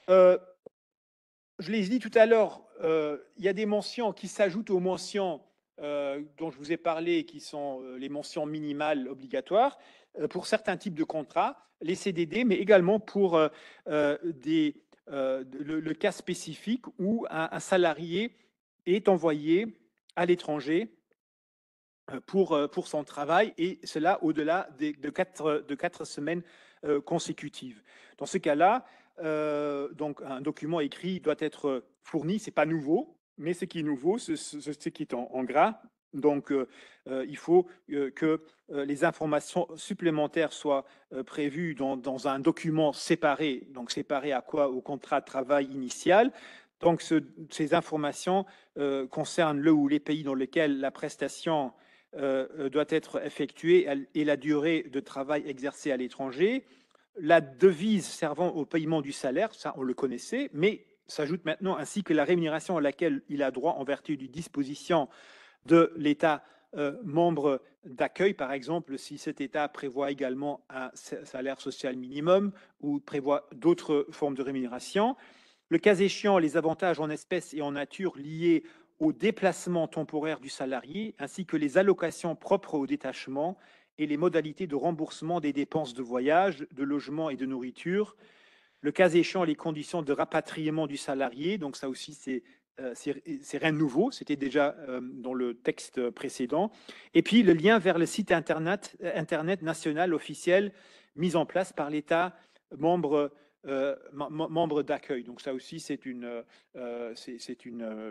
Speaker 1: Je l'ai dit tout à l'heure, il y a des mentions qui s'ajoutent aux mentions dont je vous ai parlé, qui sont les mentions minimales obligatoires pour certains types de contrats, les CDD, mais également pour le cas spécifique où un salarié est envoyé à l'étranger pour son travail, et cela au-delà de 4 semaines consécutives. Dans ce cas-là, donc un document écrit doit être fourni. C'est pas nouveau, mais ce qui est nouveau, c'est ce qui est en gras. Donc, il faut que les informations supplémentaires soient prévues dans un document séparé. Donc, séparé à quoi? Au contrat de travail initial. Donc, ces informations concernent le ou les pays dans lesquels la prestation doit être effectuée et la durée de travail exercée à l'étranger. La devise servant au paiement du salaire, ça on le connaissait, mais s'ajoute maintenant ainsi que la rémunération à laquelle il a droit en vertu d'une disposition de l'État membre d'accueil, par exemple, si cet État prévoit également un salaire social minimum ou prévoit d'autres formes de rémunération. Le cas échéant, les avantages en espèces et en nature liés au déplacement temporaire du salarié, ainsi que les allocations propres au détachement et les modalités de remboursement des dépenses de voyage, de logement et de nourriture. Le cas échéant, les conditions de rapatriement du salarié, donc ça aussi c'est rien de nouveau, c'était déjà dans le texte précédent. Et puis le lien vers le site internet national officiel mis en place par l'État membre d'accueil. Donc ça aussi, c'est une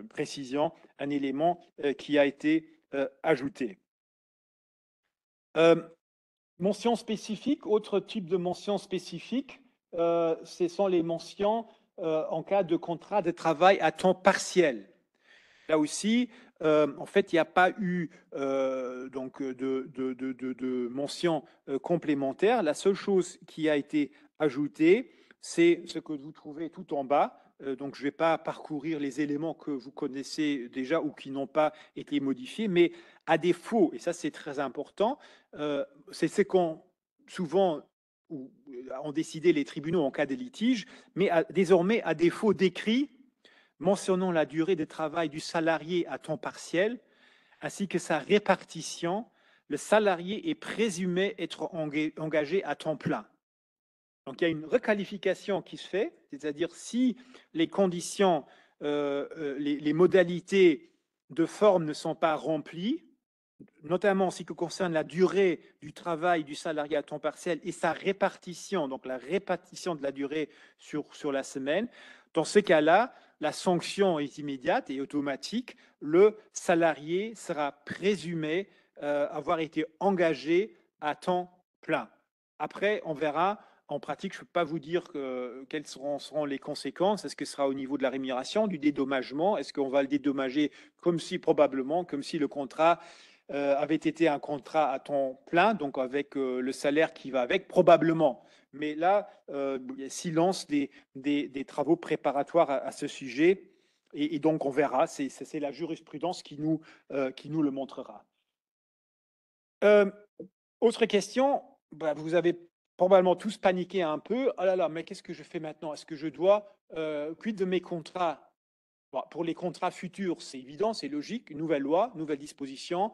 Speaker 1: précision, un élément qui a été ajouté. Mention spécifique, autre type de mention spécifique, ce sont les mentions en cas de contrat de travail à temps partiel. Là aussi, en fait, il n'y a pas eu donc de mention complémentaire. La seule chose qui a été ajoutée, c'est ce que vous trouvez tout en bas. Donc, je ne vais pas parcourir les éléments que vous connaissez déjà ou qui n'ont pas été modifiés, mais à défaut, et ça c'est très important, c'est ce qu'on souvent ont décidé les tribunaux en cas de litige, mais désormais, à défaut d'écrit mentionnant la durée de travail du salarié à temps partiel, ainsi que sa répartition, le salarié est présumé être engagé à temps plein. Donc, il y a une requalification qui se fait, c'est-à-dire si les conditions, les modalités de forme ne sont pas remplies, notamment en ce qui concerne la durée du travail du salarié à temps partiel et sa répartition, donc la répartition de la durée sur la semaine. Dans ce cas-là, la sanction est immédiate et automatique. Le salarié sera présumé avoir été engagé à temps plein. Après, on verra. En pratique, je ne peux pas vous dire quelles seront les conséquences. Est-ce que ce sera au niveau de la rémunération, du dédommagement? Est-ce qu'on va le dédommager probablement, comme si le contrat avait été un contrat à temps plein, donc avec le salaire qui va avec, probablement. Mais là, il y a silence des travaux préparatoires à ce sujet. Et donc, on verra. C'est la jurisprudence qui nous le montrera. Autre question. Vous avez probablement tous paniqué un peu. Oh là là, mais qu'est-ce que je fais maintenant? Est-ce que je dois, quid de mes contrats? Pour les contrats futurs, c'est évident, c'est logique. Nouvelle loi, nouvelle disposition.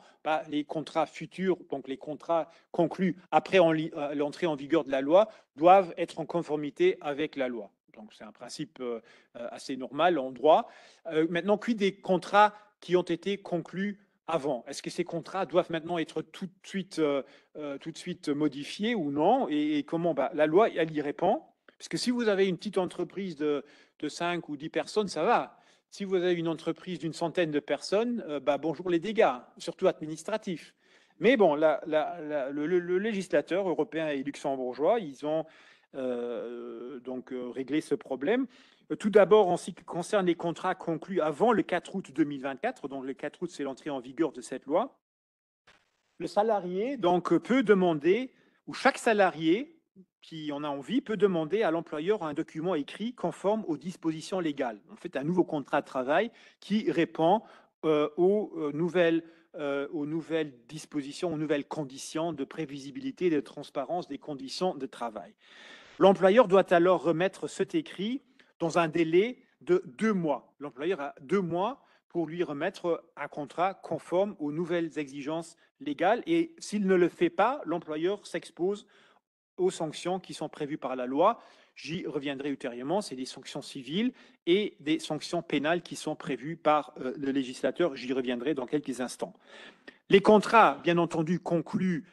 Speaker 1: Les contrats futurs, donc les contrats conclus après l'entrée en vigueur de la loi, doivent être en conformité avec la loi. Donc c'est un principe assez normal en droit. Maintenant, quid des contrats qui ont été conclus avant? Est-ce que ces contrats doivent maintenant être tout de suite modifiés ou non? Et comment? La loi, elle y répond. Parce que si vous avez une petite entreprise de 5 ou 10 personnes, ça va. Si vous avez une entreprise d'une centaine de personnes, bonjour les dégâts, surtout administratifs. Mais bon, le législateur européen et luxembourgeois, ils ont donc réglé ce problème. Tout d'abord, en ce qui concerne les contrats conclus avant le 4 août 2024, donc le 4 août, c'est l'entrée en vigueur de cette loi, le salarié donc peut demander, ou chaque salarié qui en a envie peut demander à l'employeur un document écrit conforme aux dispositions légales. En fait, un nouveau contrat de travail qui répond aux nouvelles dispositions, aux nouvelles conditions de prévisibilité et de transparence des conditions de travail. L'employeur doit alors remettre cet écrit dans un délai de 2 mois. L'employeur a 2 mois pour lui remettre un contrat conforme aux nouvelles exigences légales. Et s'il ne le fait pas, l'employeur s'expose aux sanctions qui sont prévues par la loi. J'y reviendrai ultérieurement. C'est des sanctions civiles et des sanctions pénales qui sont prévues par le législateur. J'y reviendrai dans quelques instants. Les contrats, bien entendu, conclus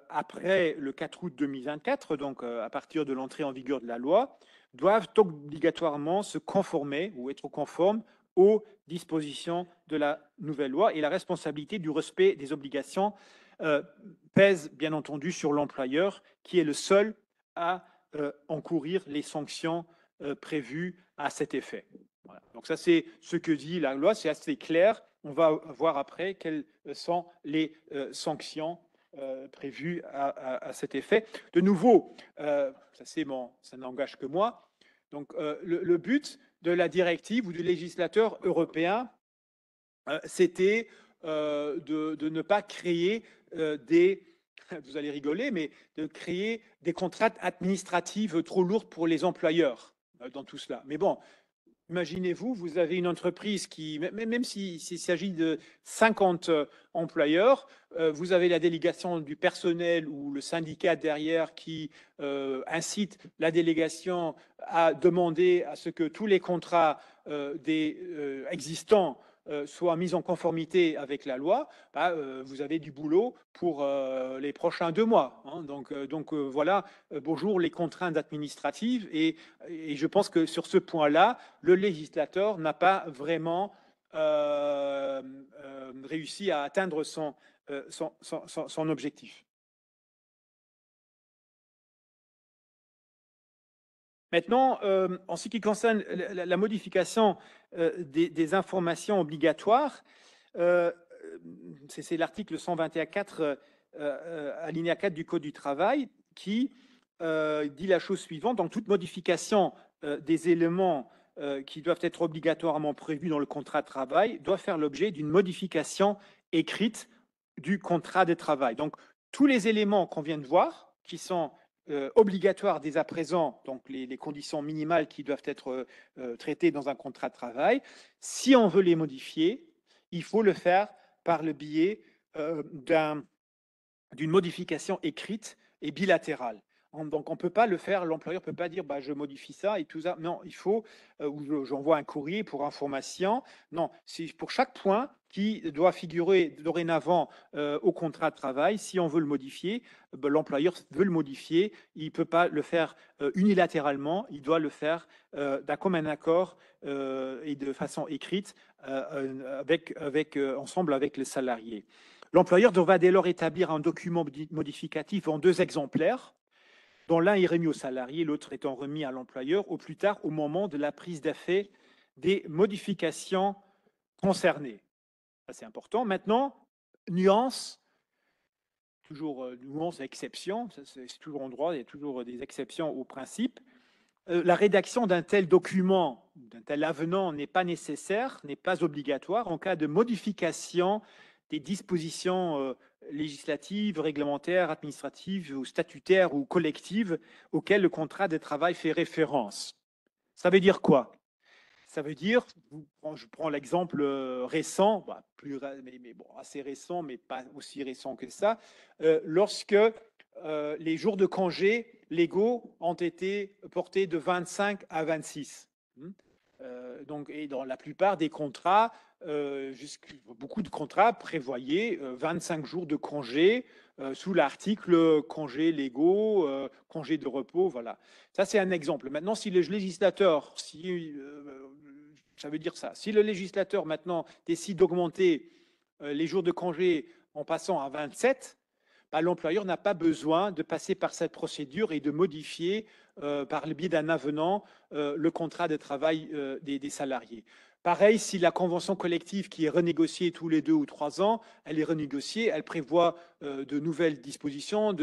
Speaker 1: après le 4 août 2024, donc à partir de l'entrée en vigueur de la loi, doivent obligatoirement se conformer ou être conformes aux dispositions de la nouvelle loi, et la responsabilité du respect des obligations pèse bien entendu sur l'employeur, qui est le seul à encourir les sanctions prévues à cet effet. Voilà. Donc ça, c'est ce que dit la loi, c'est assez clair. On va voir après quelles sont les sanctions prévues à cet effet. De nouveau, ça n'engage que moi. Donc, le but de la directive ou du législateur européen, c'était de ne pas créer vous allez rigoler, mais de créer des contraintes administratives trop lourdes pour les employeurs dans tout cela. Mais bon, imaginez-vous, vous avez une entreprise qui, même s'il s'agit de 50 employeurs, vous avez la délégation du personnel ou le syndicat derrière qui incite la délégation à demander à ce que tous les contrats existants soient mis en conformité avec la loi. Vous avez du boulot pour les prochains 2 mois. Hein. Donc voilà, bonjour les contraintes administratives. Et je pense que sur ce point-là, le législateur n'a pas vraiment réussi à atteindre son objectif. Maintenant, en ce qui concerne la modification des informations obligatoires, c'est l'article 121.4, alinéa 4 du Code du travail, qui dit la chose suivante: dans toute modification des éléments qui doivent être obligatoirement prévus dans le contrat de travail doit faire l'objet d'une modification écrite du contrat de travail. Donc, tous les éléments qu'on vient de voir, qui sont obligatoires dès à présent, donc les conditions minimales qui doivent être traitées dans un contrat de travail, si on veut les modifier, il faut le faire par le biais d'une modification écrite et bilatérale. Donc, on ne peut pas le faire, l'employeur ne peut pas dire bah, je modifie ça et tout ça. Non, il faut, ou j'envoie un courrier pour information. Non, c'est pour chaque point qui doit figurer dorénavant au contrat de travail. Si on veut le modifier, l'employeur veut le modifier, il ne peut pas le faire unilatéralement, il doit le faire d'un commun accord et de façon écrite ensemble avec les salariés. L'employeur devra dès lors établir un document modificatif en 2 exemplaires, dont l'un est remis au salarié, l'autre étant remis à l'employeur au plus tard au moment de la prise d'effet des modifications concernées. Ça, c'est important. Maintenant, nuance, toujours nuance, exception, c'est toujours en droit, il y a toujours des exceptions au principe. La rédaction d'un tel document, d'un tel avenant n'est pas nécessaire, n'est pas obligatoire en cas de modification des dispositions législatives, réglementaires, administratives ou statutaires ou collectives auxquelles le contrat de travail fait référence. Ça veut dire quoi? Ça veut dire, je prends l'exemple récent, bah, mais bon, assez récent, mais pas aussi récent que ça, lorsque les jours de congé légaux ont été portés de 25 à 26. Donc, et dans la plupart des contrats, beaucoup de contrats prévoyaient 25 jours de congé sous l'article congés légaux, congés de repos, voilà. Ça, c'est un exemple. Maintenant, si le législateur, ça veut dire ça, si le législateur maintenant décide d'augmenter les jours de congé en passant à 27, bah, l'employeur n'a pas besoin de passer par cette procédure et de modifier par le biais d'un avenant le contrat de travail des salariés. Pareil, si la convention collective qui est renégociée tous les 2 ou 3 ans, elle est renégociée, elle prévoit de nouvelles dispositions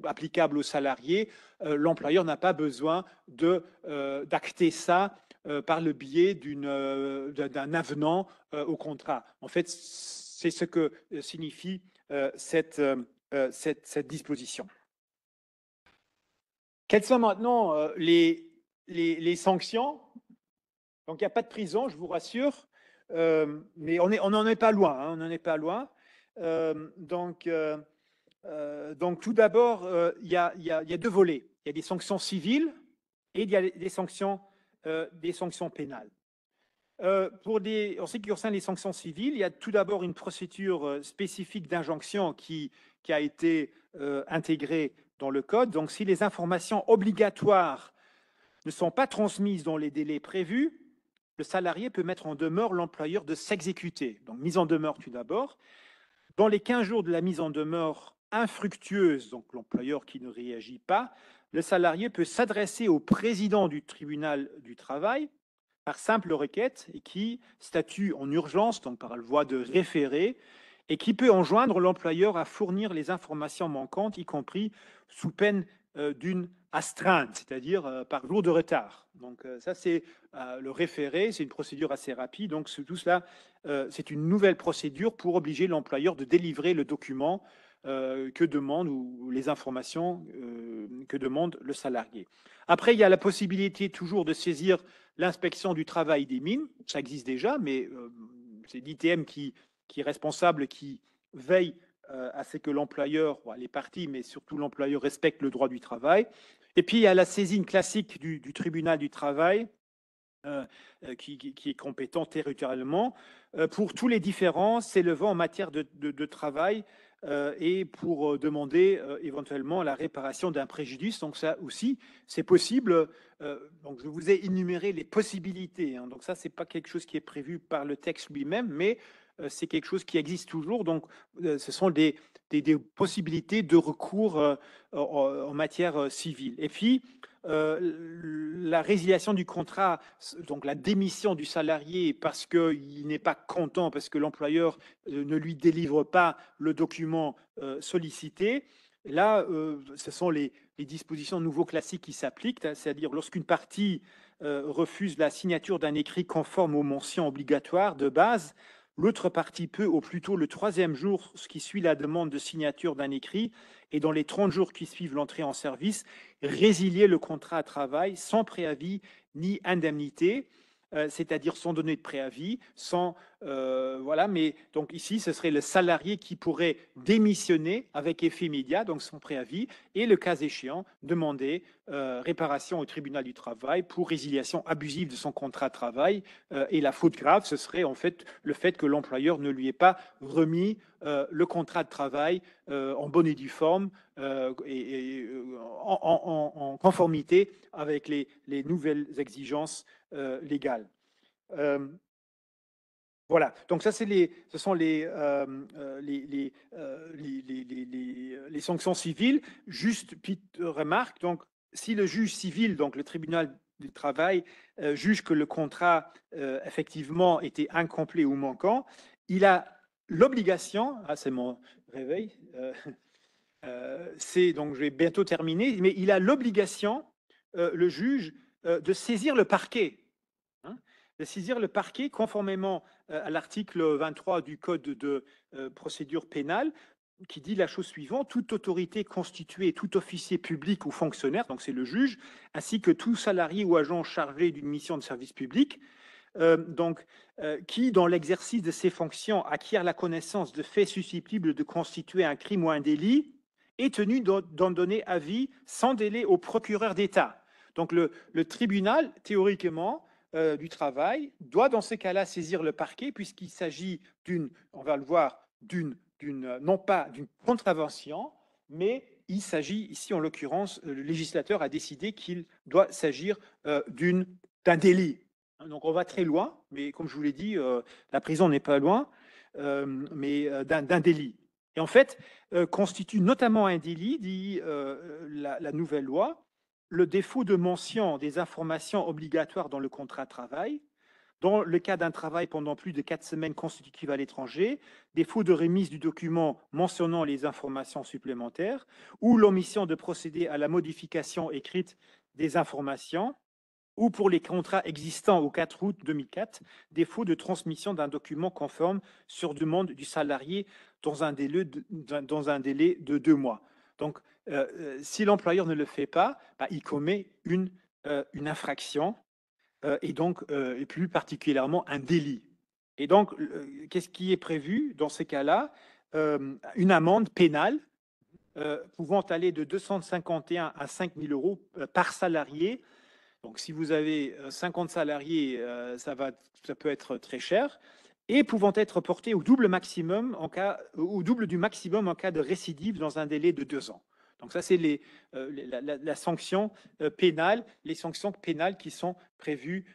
Speaker 1: applicables aux salariés, l'employeur n'a pas besoin d'acter ça par le biais d'un avenant au contrat. En fait, c'est ce que signifie cette disposition. Quelles sont maintenant les sanctions? Donc, il n'y a pas de prison, je vous rassure, mais on n'en est pas loin. Hein, on n'en est pas loin. Donc, tout d'abord, il y a 2 volets. Il y a des sanctions civiles et il y a des sanctions pénales. En ce qui concerne les sanctions civiles, il y a tout d'abord une procédure spécifique d'injonction qui a été intégrée dans le code. Donc, si les informations obligatoires ne sont pas transmises dans les délais prévus, le salarié peut mettre en demeure l'employeur de s'exécuter. Donc, mise en demeure tout d'abord. Dans les 15 jours de la mise en demeure infructueuse, donc l'employeur qui ne réagit pas, le salarié peut s'adresser au président du tribunal du travail par simple requête et qui statue en urgence, donc par la voie de référé, et qui peut enjoindre l'employeur à fournir les informations manquantes, y compris sous peine d'une astreinte, c'est-à-dire par jour de retard. Donc ça, c'est le référé, c'est une procédure assez rapide. Donc tout cela, c'est une nouvelle procédure pour obliger l'employeur de délivrer le document que demande ou les informations que demande le salarié. Après, il y a la possibilité toujours de saisir l'inspection du travail des mines. Ça existe déjà, mais c'est l'ITM qui est responsable, qui veille à ce que l'employeur, les parties, mais surtout l'employeur respecte le droit du travail. Et puis, il y a la saisine classique du tribunal du travail, qui est compétent territorialement, pour tous les différends s'élevant en matière de travail et pour demander éventuellement la réparation d'un préjudice. Donc ça aussi, c'est possible. Donc je vous ai énuméré les possibilités. Hein. Donc ça, c'est pas quelque chose qui est prévu par le texte lui-même, mais c'est quelque chose qui existe toujours. Donc ce sont des possibilités de recours en matière civile. Et puis, la résiliation du contrat, donc la démission du salarié parce qu'il n'est pas content, parce que l'employeur ne lui délivre pas le document sollicité. Là, ce sont les dispositions nouveaux classiques qui s'appliquent, c'est-à-dire lorsqu'une partie refuse la signature d'un écrit conforme aux mentions obligatoires de base, l'autre partie peut, au plus tôt le 3e jour, ce qui suit la demande de signature d'un écrit, et dans les 30 jours qui suivent l'entrée en service, résilier le contrat de travail sans préavis ni indemnité, c'est-à-dire sans donner de préavis, sans voilà, mais donc ici, ce serait le salarié qui pourrait démissionner avec effet immédiat, donc son préavis, et le cas échéant, demander réparation au tribunal du travail pour résiliation abusive de son contrat de travail. Et la faute grave, ce serait en fait le fait que l'employeur ne lui ait pas remis le contrat de travail en bonne et due forme en conformité avec les nouvelles exigences légales. Voilà, donc ça, ce sont les sanctions civiles. Juste petite remarque, donc si le juge civil, donc le tribunal du travail, juge que le contrat effectivement était incomplet ou manquant, il a l'obligation, ah c'est mon réveil, donc je vais bientôt terminer, mais il a l'obligation, le juge, de saisir le parquet. Hein, de saisir le parquet conformément à l'article 23 du Code de procédure pénale qui dit la chose suivante: toute autorité constituée, tout officier public ou fonctionnaire, donc c'est le juge, ainsi que tout salarié ou agent chargé d'une mission de service public, qui, dans l'exercice de ses fonctions, acquiert la connaissance de faits susceptibles de constituer un crime ou un délit, est tenu d'en donner avis sans délai au procureur d'État. Donc le tribunal, théoriquement, du travail doit dans ces cas-là saisir le parquet puisqu'il s'agit on va le voir, non pas d'une contravention, mais il s'agit ici, en l'occurrence, le législateur a décidé qu'il doit s'agir d'un délit. Donc on va très loin, mais comme je vous l'ai dit, la prison n'est pas loin, mais d'un délit. Et en fait, constitue notamment un délit, dit la nouvelle loi, le défaut de mention des informations obligatoires dans le contrat de travail, dans le cas d'un travail pendant plus de 4 semaines consécutives à l'étranger, défaut de remise du document mentionnant les informations supplémentaires, ou l'omission de procéder à la modification écrite des informations, ou pour les contrats existants au 4 août 2004, défaut de transmission d'un document conforme sur demande du salarié dans un délai de 2 mois. Donc, si l'employeur ne le fait pas, il commet une infraction et donc, et plus particulièrement, un délit. Et donc, qu'est-ce qui est prévu dans ces cas-là? Une amende pénale pouvant aller de 251 à 5 000 euros par salarié. Donc, si vous avez 50 salariés, ça peut être très cher, et pouvant être porté au double du maximum en cas de récidive dans un délai de 2 ans. Donc ça, c'est la sanction pénale, les sanctions pénales qui sont prévues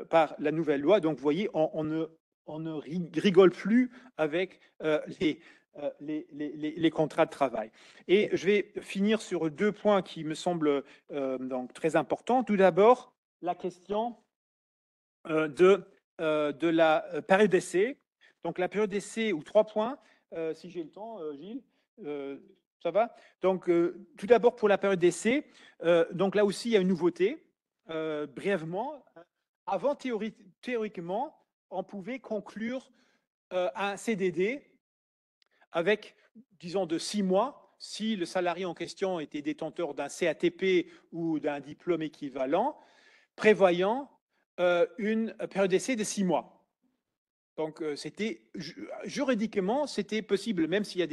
Speaker 1: par la nouvelle loi. Donc, vous voyez, on ne rigole plus avec les contrats de travail. Et je vais finir sur 2 points qui me semblent donc très importants. Tout d'abord, la question de la période d'essai. Donc la période d'essai, ou 3 points, si j'ai le temps, Gilles, ça va? Donc tout d'abord pour la période d'essai, donc là aussi il y a une nouveauté. Brièvement, avant théoriquement, on pouvait conclure un CDD avec, disons, de 6 mois, si le salarié en question était détenteur d'un CATP ou d'un diplôme équivalent, prévoyant une période d'essai de 6 mois. Donc, juridiquement, c'était possible, même s'il y a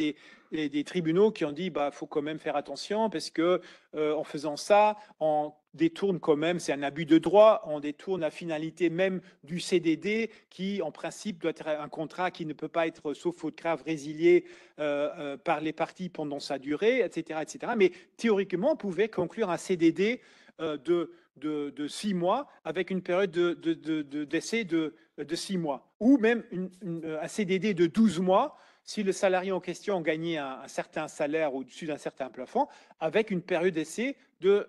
Speaker 1: des tribunaux qui ont dit faut quand même faire attention parce que en faisant ça, on détourne quand même, c'est un abus de droit, on détourne la finalité même du CDD qui, en principe, doit être un contrat qui ne peut pas être, sauf faute grave, résilié par les parties pendant sa durée, etc., etc. Mais théoriquement, on pouvait conclure un CDD de 6 mois avec une période d'essai de 6 mois, ou même un CDD de 12 mois si le salarié en question gagnait un certain salaire au-dessus d'un certain plafond, avec une période d'essai de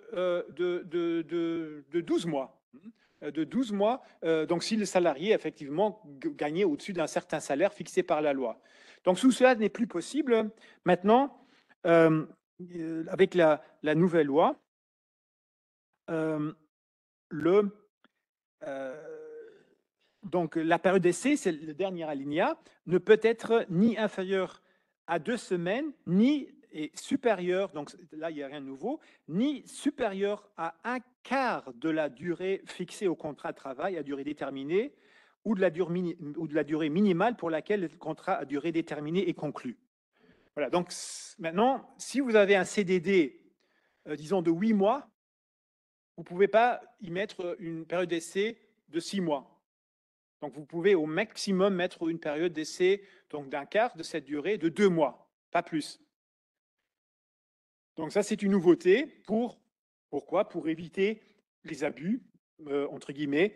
Speaker 1: 12 mois. De 12 mois, donc si le salarié effectivement gagnait au-dessus d'un certain salaire fixé par la loi. Donc tout cela n'est plus possible maintenant avec la nouvelle loi. Donc la période d'essai, c'est le dernier alinéa, ne peut être ni inférieure à 2 semaines, ni supérieure, donc là il n'y a rien de nouveau, ni supérieure à un quart de la durée fixée au contrat de travail à durée déterminée, ou de la durée minimale pour laquelle le contrat à durée déterminée est conclu. Voilà, donc maintenant, si vous avez un CDD, disons de 8 mois, vous ne pouvez pas y mettre une période d'essai de 6 mois. Donc, vous pouvez au maximum mettre une période d'essai d'un quart de cette durée de 2 mois, pas plus. Donc, ça, c'est une nouveauté. Pourquoi? Pour éviter les abus, entre guillemets,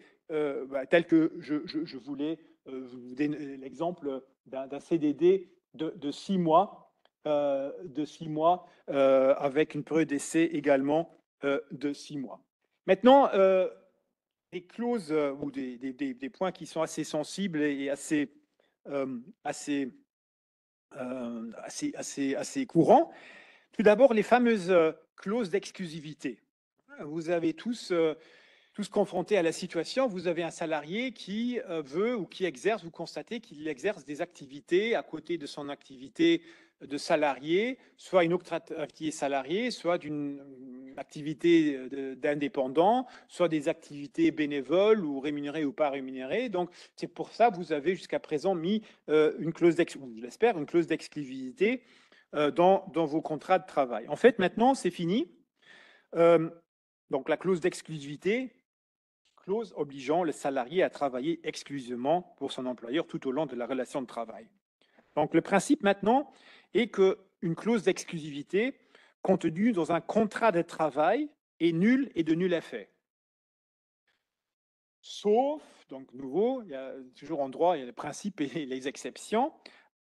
Speaker 1: tel que je voulais vous donner l'exemple d'un CDD de 6 mois, avec une période d'essai également de 6 mois. Maintenant, des clauses ou des points qui sont assez sensibles et assez courants. Tout d'abord, les fameuses clauses d'exclusivité. Vous avez tous confrontés à la situation. Vous avez un salarié qui veut ou qui exerce, vous constatez qu'il exerce des activités à côté de son activité de salarié, soit une autre activité salariée, soit d'une activité d'indépendant, soit des activités bénévoles ou rémunérées ou pas rémunérées. Donc, c'est pour ça que vous avez jusqu'à présent mis une clause d'exclusivité dans vos contrats de travail. En fait, maintenant, c'est fini. Donc, la clause d'exclusivité, clause obligeant le salarié à travailler exclusivement pour son employeur tout au long de la relation de travail. Donc, le principe maintenant est qu'une clause d'exclusivité contenue dans un contrat de travail est nulle et de nul effet. Sauf, donc nouveau, il y a toujours en droit, il y a les principes et les exceptions,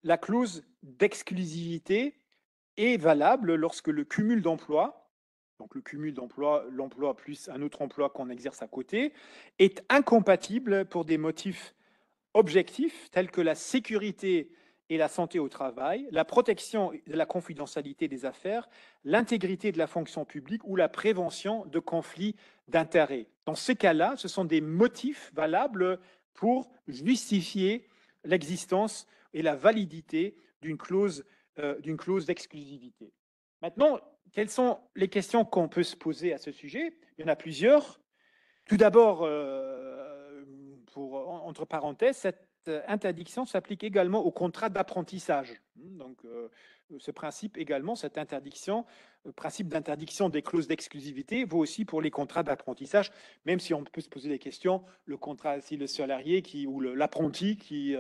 Speaker 1: la clause d'exclusivité est valable lorsque le cumul d'emploi, donc le cumul d'emploi, l'emploi plus un autre emploi qu'on exerce à côté, est incompatible pour des motifs objectifs tels que la sécurité et la santé au travail, la protection de la confidentialité des affaires, l'intégrité de la fonction publique ou la prévention de conflits d'intérêts. Dans ces cas-là, ce sont des motifs valables pour justifier l'existence et la validité d'une clause d'exclusivité. Maintenant, quelles sont les questions qu'on peut se poser à ce sujet? Il y en a plusieurs. Tout d'abord, entre parenthèses, cette interdiction s'applique également au contrat d'apprentissage. Donc, ce principe également, cette interdiction, le principe d'interdiction des clauses d'exclusivité vaut aussi pour les contrats d'apprentissage, même si on peut se poser des questions, le contrat, si le salarié ou l'apprenti qui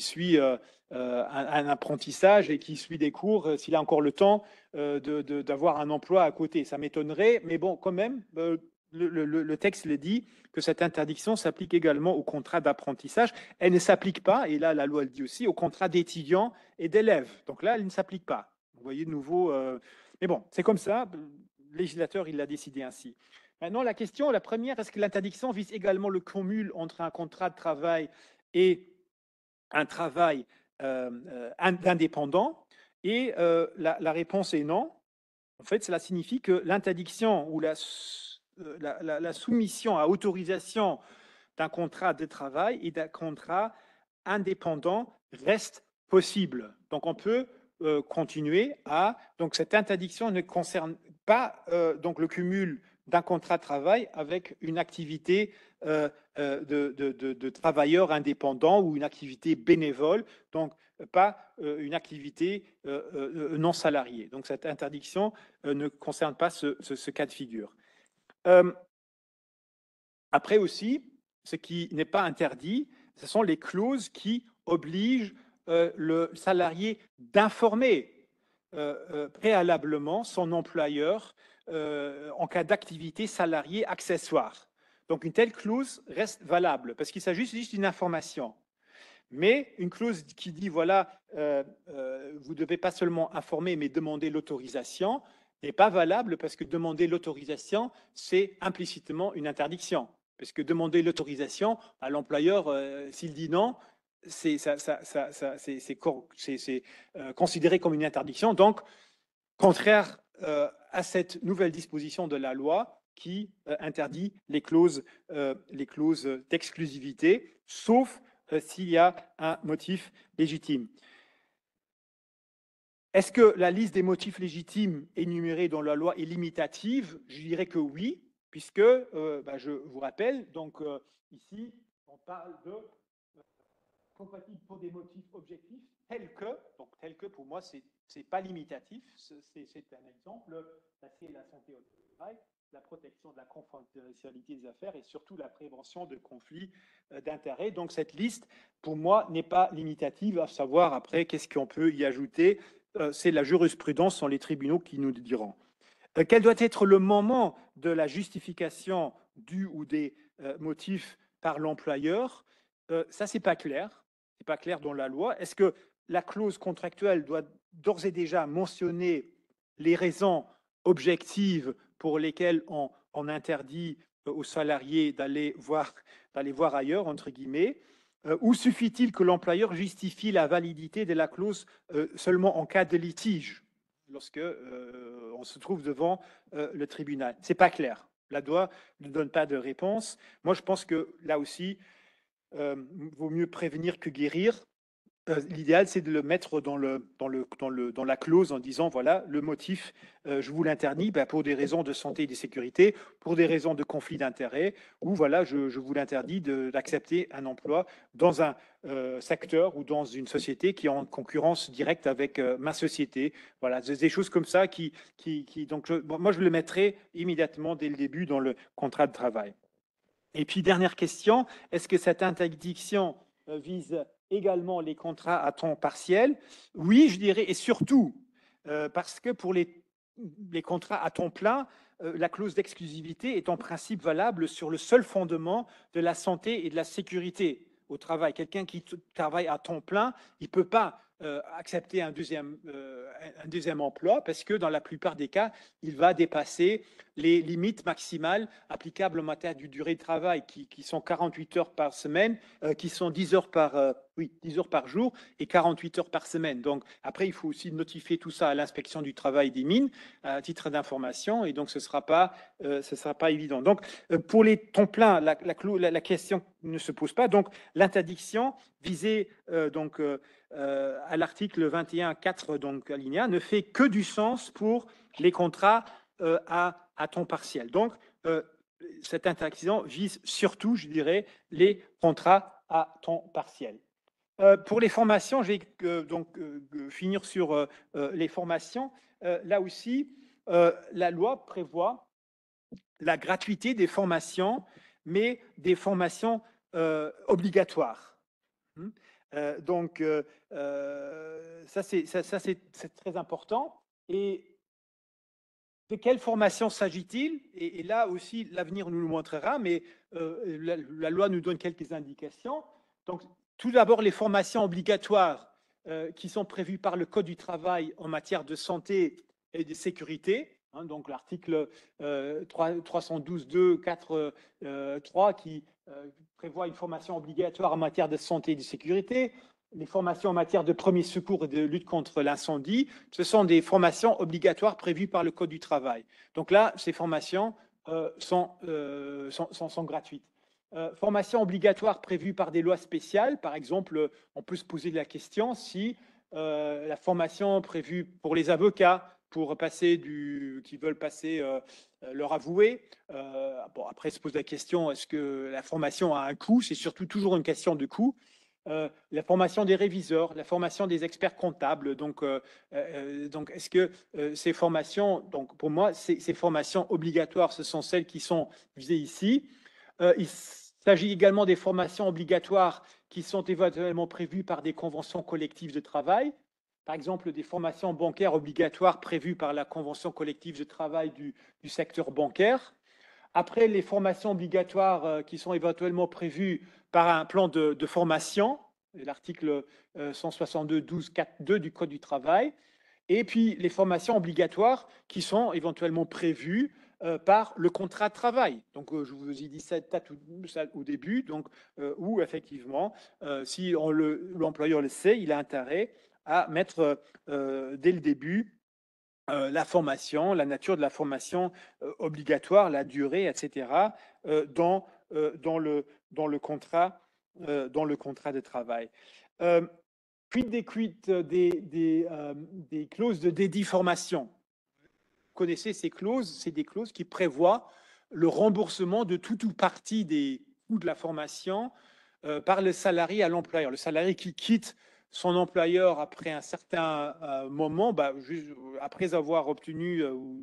Speaker 1: suit un apprentissage et qui suit des cours, s'il a encore le temps d'avoir un emploi à côté. Ça m'étonnerait, mais bon, quand même, le texte le dit, que cette interdiction s'applique également au contrat d'apprentissage. Elle ne s'applique pas, et là la loi le dit aussi, au contrat d'étudiants et d'élèves. Donc là, elle ne s'applique pas. Vous voyez de nouveau, mais bon, c'est comme ça, le législateur il l'a décidé ainsi. Maintenant, la question, la première, est-ce que l'interdiction vise également le cumul entre un contrat de travail et un travail indépendant? Et la réponse est non. En fait, cela signifie que l'interdiction ou la soumission à autorisation d'un contrat de travail et d'un contrat indépendant reste possible. Donc, on peut continuer à... Donc, cette interdiction ne concerne pas donc le cumul d'un contrat de travail avec une activité de travailleur indépendant ou une activité bénévole, donc pas une activité non salariée. Donc, cette interdiction ne concerne pas ce cas de figure. Après aussi, ce qui n'est pas interdit, ce sont les clauses qui obligent le salarié d'informer préalablement son employeur en cas d'activité salariée accessoire. Donc une telle clause reste valable parce qu'il s'agit juste d'une information. Mais une clause qui dit, voilà, vous ne devez pas seulement informer, mais demander l'autorisation, n'est pas valable parce que demander l'autorisation, c'est implicitement une interdiction. Parce que demander l'autorisation à l'employeur, s'il dit non, c'est considéré comme une interdiction. Donc, contraire à cette nouvelle disposition de la loi qui interdit les clauses d'exclusivité, sauf s'il y a un motif légitime. Est-ce que la liste des motifs légitimes énumérés dans la loi est limitative? Je dirais que oui, puisque, je vous rappelle, donc ici, on parle de compatible pour des motifs objectifs tels que, donc tel que pour moi, c'est pas limitatif, c'est un exemple, c'est la santé au travail, la protection de la confidentialité des affaires et surtout la prévention de conflits d'intérêts. Donc cette liste, pour moi, n'est pas limitative, à savoir après qu'est-ce qu'on peut y ajouter. C'est la jurisprudence, sont les tribunaux qui nous diront. Quel doit être le moment de la justification du ou des motifs par l'employeur? Ça, c'est pas clair. C'est pas clair dans la loi. Est-ce que la clause contractuelle doit d'ores et déjà mentionner les raisons objectives pour lesquelles on interdit aux salariés d'aller voir ailleurs, entre guillemets, ou suffit-il que l'employeur justifie la validité de la clause seulement en cas de litige, lorsque on se trouve devant le tribunal? C'est pas clair. La loi ne donne pas de réponse. Moi, je pense que là aussi, vaut mieux prévenir que guérir. L'idéal, c'est de le mettre dans la clause en disant, voilà, le motif, je vous l'interdis pour des raisons de santé et de sécurité, pour des raisons de conflit d'intérêts, ou voilà, je vous l'interdis d'accepter un emploi dans un secteur ou dans une société qui est en concurrence directe avec ma société. Voilà, des choses comme ça donc moi, je le mettrai immédiatement dès le début dans le contrat de travail. Et puis, dernière question, est-ce que cette interdiction vise également les contrats à temps partiel? Oui, je dirais, et surtout, parce que pour les contrats à temps plein, la clause d'exclusivité est en principe valable sur le seul fondement de la santé et de la sécurité au travail. Quelqu'un qui travaille à temps plein, il ne peut pas accepter un deuxième emploi parce que dans la plupart des cas, il va dépasser les limites maximales applicables en matière de durée de travail qui sont 48 heures par semaine, qui sont 10 heures par jour et 48 heures par semaine. Donc après, il faut aussi notifier tout ça à l'inspection du travail des mines à titre d'information et donc ce ne sera pas évident. Donc pour les temps pleins, la question ne se pose pas. Donc l'interdiction visée à l'article 21.4, donc alinéa, ne fait que du sens pour les contrats à temps partiel. Donc, cette interdiction vise surtout, je dirais, les contrats à temps partiel. Pour les formations, je vais finir sur les formations. Là aussi, la loi prévoit la gratuité des formations, mais des formations obligatoires. Donc, ça, c'est très important. Et de quelle formation s'agit-il? Et là aussi, l'avenir nous le montrera, mais la loi nous donne quelques indications. Donc, tout d'abord, les formations obligatoires qui sont prévues par le Code du travail en matière de santé et de sécurité. Donc, l'article 312.2.4.3 qui prévoit une formation obligatoire en matière de santé et de sécurité. Les formations en matière de premier secours et de lutte contre l'incendie, ce sont des formations obligatoires prévues par le Code du travail. Donc là, ces formations sont gratuites. Formations obligatoires prévues par des lois spéciales, par exemple, on peut se poser la question si la formation prévue pour les avocats qui veulent passer leur avoué. Après, se pose la question, est-ce que la formation a un coût? C'est surtout toujours une question de coût. La formation des réviseurs, la formation des experts comptables. Donc est-ce que ces formations, donc pour moi, ces formations obligatoires, ce sont celles qui sont visées ici. Il s'agit également des formations obligatoires qui sont éventuellement prévues par des conventions collectives de travail. Par exemple, des formations bancaires obligatoires prévues par la convention collective de travail du secteur bancaire. Après, les formations obligatoires qui sont éventuellement prévues par un plan de formation, l'article 162.12.4.2 du Code du travail. Et puis, les formations obligatoires qui sont éventuellement prévues par le contrat de travail. Donc, je vous ai dit ça au début, donc, où effectivement, si l'employeur le sait, il a intérêt à mettre dès le début la formation, la nature de la formation obligatoire, la durée, etc., dans le contrat de travail. Quid des clauses de dédit formation? Vous connaissez ces clauses? C'est des clauses qui prévoient le remboursement de tout ou partie des coûts de la formation par le salarié à l'employeur. Le salarié qui quitte son employeur après un certain moment, après avoir obtenu ou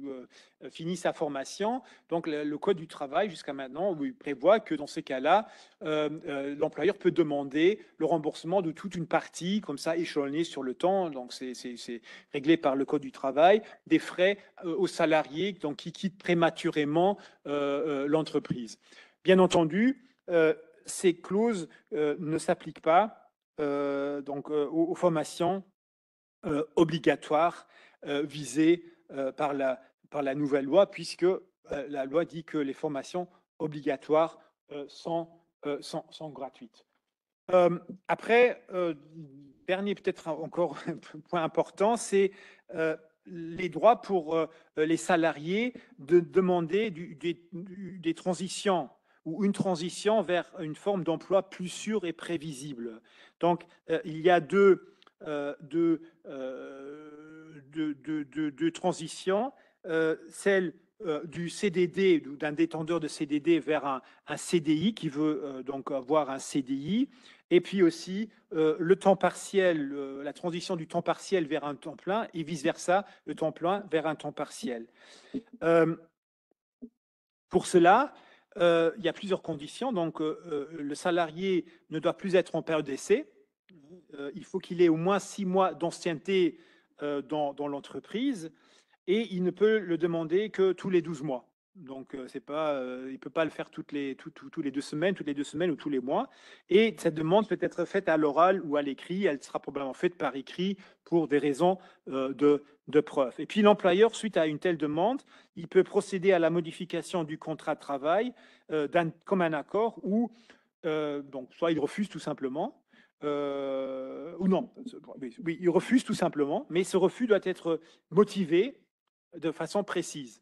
Speaker 1: fini sa formation. Donc le Code du travail jusqu'à maintenant, il prévoit que dans ces cas-là, l'employeur peut demander le remboursement de toute une partie, comme ça échelonnée sur le temps. Donc c'est réglé par le Code du travail, des frais aux salariés donc, qui quittent prématurément l'entreprise. Bien entendu, ces clauses ne s'appliquent pas aux formations obligatoires visées par la nouvelle loi, puisque la loi dit que les formations obligatoires sont gratuites. Après, dernier peut-être encore point important, c'est les droits pour les salariés de demander des transitions ou une transition vers une forme d'emploi plus sûre et prévisible. Donc, il y a deux transitions, celle du CDD, d'un détendeur de CDD vers un CDI qui veut donc avoir un CDI, et puis aussi le temps partiel, la transition du temps partiel vers un temps plein et vice-versa, le temps plein vers un temps partiel. Pour cela, il y a plusieurs conditions. Donc, le salarié ne doit plus être en période d'essai. Il faut qu'il ait au moins 6 mois d'ancienneté dans l'entreprise et il ne peut le demander que tous les 12 mois. Donc, il ne peut pas le faire tous les 2 semaines, toutes les 2 semaines ou tous les mois. Et cette demande peut être faite à l'oral ou à l'écrit. Elle sera probablement faite par écrit pour des raisons de preuve. Et puis, l'employeur, suite à une telle demande, il peut procéder à la modification du contrat de travail comme un accord ou donc, soit il refuse tout simplement, ou non, oui, il refuse tout simplement, mais ce refus doit être motivé de façon précise.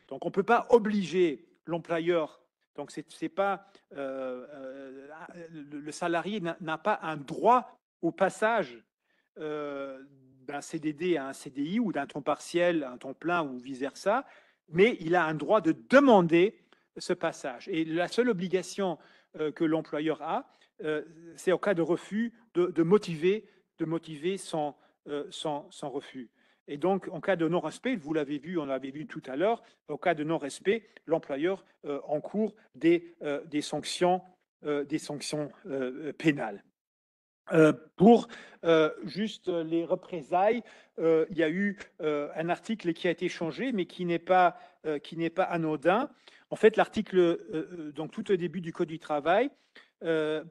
Speaker 1: Donc, on ne peut pas obliger l'employeur. Donc, c'est pas le salarié n'a pas un droit au passage d'un CDD à un CDI ou d'un temps partiel à un temps plein ou vice-versa, mais il a un droit de demander ce passage. Et la seule obligation que l'employeur a, c'est au cas de refus de motiver son refus. Et donc, en cas de non-respect, vous l'avez vu, on l'avait vu tout à l'heure, en cas de non-respect, l'employeur encourt des sanctions pénales. Pour juste les représailles, il y a eu un article qui a été changé, mais qui n'est pas anodin. En fait, l'article, donc tout au début du Code du travail,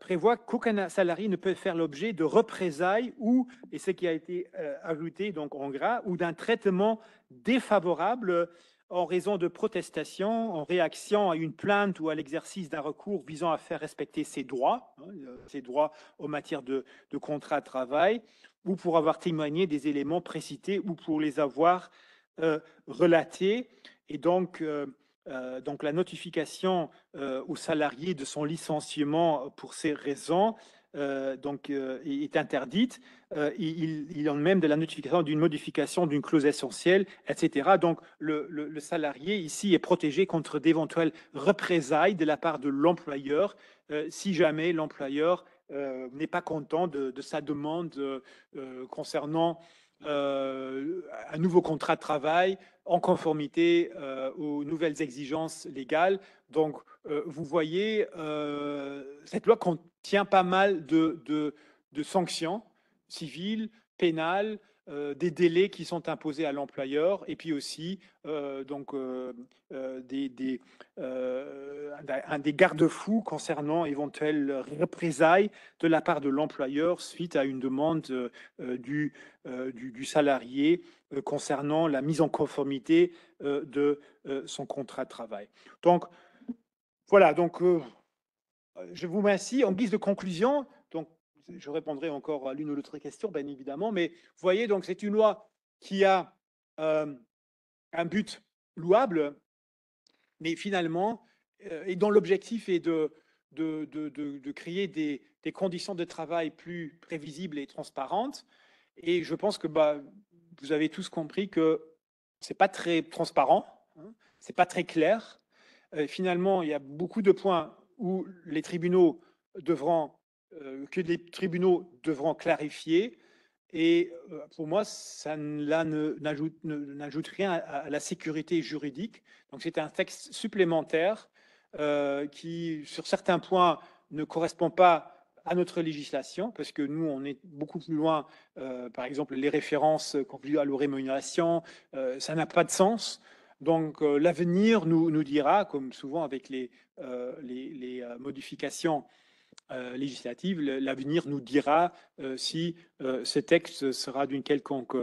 Speaker 1: prévoit qu'aucun salarié ne peut faire l'objet de représailles ou, et ce qui a été ajouté donc en gras, ou d'un traitement défavorable en raison de protestations, en réaction à une plainte ou à l'exercice d'un recours visant à faire respecter ses droits en matière de contrat de travail, ou pour avoir témoigné des éléments précités ou pour les avoir relatés. Et donc la notification au salarié de son licenciement pour ces raisons est interdite. Il en est même de la notification d'une modification d'une clause essentielle, etc. Donc, le salarié ici est protégé contre d'éventuelles représailles de la part de l'employeur si jamais l'employeur n'est pas content de sa demande concernant un nouveau contrat de travail en conformité aux nouvelles exigences légales. Donc, vous voyez, cette loi contient pas mal de sanctions civiles, pénales, des délais qui sont imposés à l'employeur et puis aussi des garde-fous concernant éventuelles représailles de la part de l'employeur suite à une demande du salarié concernant la mise en conformité de son contrat de travail. Donc, voilà, donc je vous remercie. En guise de conclusion, donc je répondrai encore à l'une ou l'autre question, bien évidemment, mais vous voyez, donc c'est une loi qui a un but louable, mais finalement, et dont l'objectif est de créer des conditions de travail plus prévisibles et transparentes. Et je pense que vous avez tous compris que c'est pas très transparent, hein, c'est pas très clair. Finalement, il y a beaucoup de points où les tribunaux devront que les tribunaux devront clarifier. Et pour moi, ça n'ajoute rien à la sécurité juridique. Donc c'est un texte supplémentaire qui, sur certains points, ne correspond pas à notre législation, parce que nous, on est beaucoup plus loin. Par exemple, les références conclues à la rémunération, ça n'a pas de sens. Donc l'avenir nous dira, comme souvent avec les modifications législatives, l'avenir nous dira si ce texte sera d'une quelconque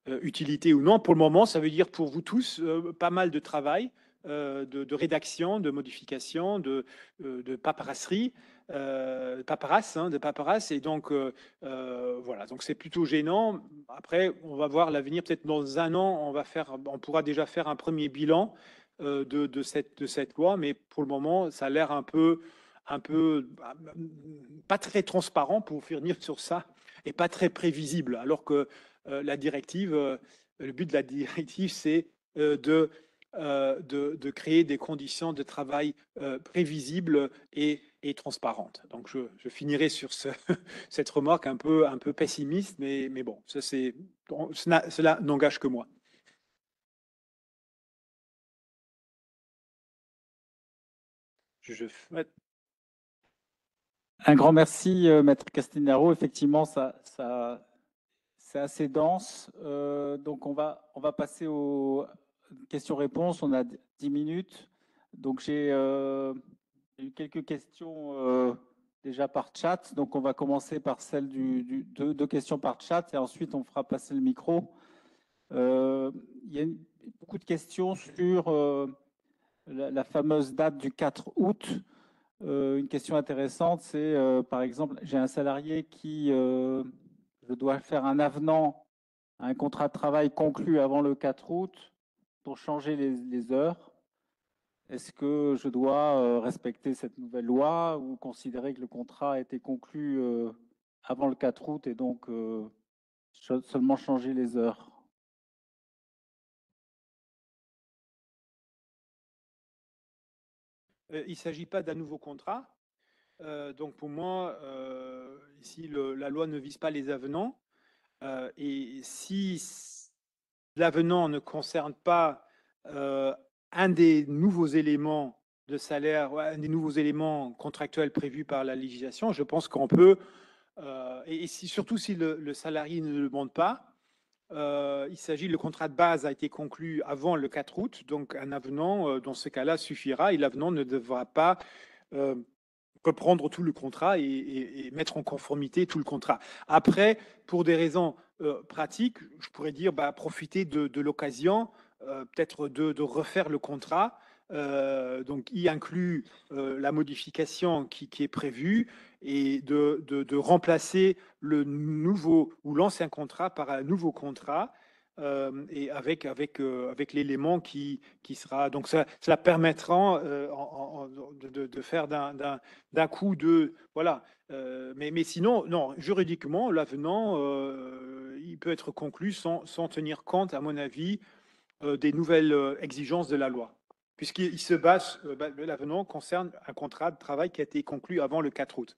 Speaker 1: utilité ou non. Pour le moment, ça veut dire pour vous tous pas mal de travail, de rédaction, de modification, de paperasserie, de paperasse. Et donc, voilà, donc c'est plutôt gênant. Après, on va voir l'avenir. Peut-être dans un an, on pourra déjà faire un premier bilan de cette loi. Mais pour le moment, ça a l'air un peu pas très transparent pour finir sur ça et pas très prévisible. Alors que la directive, le but de la directive, c'est de créer des conditions de travail prévisibles et transparentes. Donc je finirai sur cette remarque un peu pessimiste, mais bon, cela n'engage que moi.
Speaker 2: Un grand merci, Maître Castanaro. Effectivement, c'est assez dense. Donc, on va passer aux questions-réponses. On a 10 minutes. Donc, j'ai eu quelques questions déjà par chat. Donc, on va commencer par celle deux questions par chat et ensuite, on fera passer le micro. Il y a beaucoup de questions sur la fameuse date du 4 août. Une question intéressante, c'est par exemple, j'ai un salarié qui je dois faire un avenant à un contrat de travail conclu avant le 4 août pour changer les heures. Est-ce que je dois respecter cette nouvelle loi ou considérer que le contrat a été conclu avant le 4 août et donc seulement changer les heures?
Speaker 1: Il ne s'agit pas d'un nouveau contrat. Donc pour moi, ici, la loi ne vise pas les avenants. Et si l'avenant ne concerne pas un des nouveaux éléments de salaire, un des nouveaux éléments contractuels prévus par la législation, je pense qu'on peut, et surtout si le salarié ne le demande pas, le contrat de base a été conclu avant le 4 août, donc un avenant, dans ce cas-là, suffira et l'avenant ne devra pas reprendre tout le contrat et mettre en conformité tout le contrat. Après, pour des raisons pratiques, je pourrais dire profiter de l'occasion, peut-être de refaire le contrat. Donc, y inclut la modification qui est prévue et de remplacer le nouveau ou l'ancien contrat par un nouveau contrat. Et avec l'élément qui sera. Donc, cela permettra de faire d'un coup de. Voilà. Mais sinon, non, juridiquement, l'avenant, il peut être conclu sans tenir compte, à mon avis, des nouvelles exigences de la loi. Puisqu'il se base, l'avenant concerne un contrat de travail qui a été conclu avant le 4 août.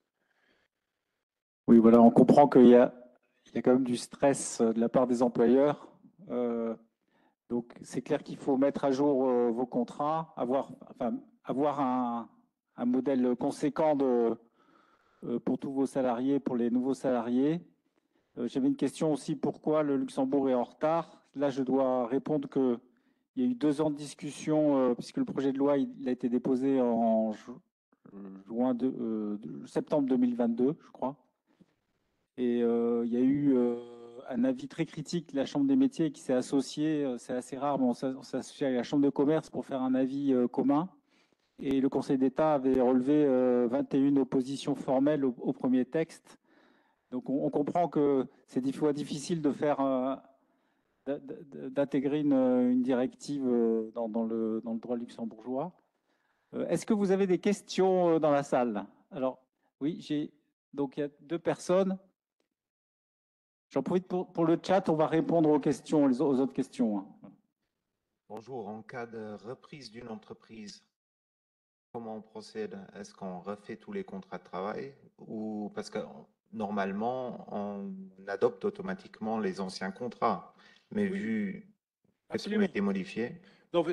Speaker 2: Oui, voilà, on comprend qu'il y a quand même du stress de la part des employeurs. Donc, c'est clair qu'il faut mettre à jour vos contrats, avoir un modèle conséquent pour tous vos salariés, pour les nouveaux salariés. J'avais une question aussi, pourquoi le Luxembourg est en retard? Là, je dois répondre qu'il y a eu 2 ans de discussion, puisque le projet de loi il a été déposé en septembre 2022, je crois. Et il y a eu un avis très critique de la Chambre des métiers qui s'est associé, c'est assez rare, mais on s'est associé à la Chambre de commerce pour faire un avis commun. Et le Conseil d'État avait relevé 21 oppositions formelles au premier texte. Donc on comprend que c'est des fois difficile de faire d'intégrer une directive dans le droit luxembourgeois. Est-ce que vous avez des questions dans la salle? Alors oui, donc il y a 2 personnes. J'en profite pour le chat, on va répondre aux autres questions.
Speaker 3: Bonjour, en cas de reprise d'une entreprise Comment on procède? Est-ce qu'on refait tous les contrats de travail ou parce que normalement, on adopte automatiquement les anciens contrats, mais
Speaker 1: Oui,
Speaker 3: vu que tout a
Speaker 1: absolument.
Speaker 3: été modifié,
Speaker 1: Donc,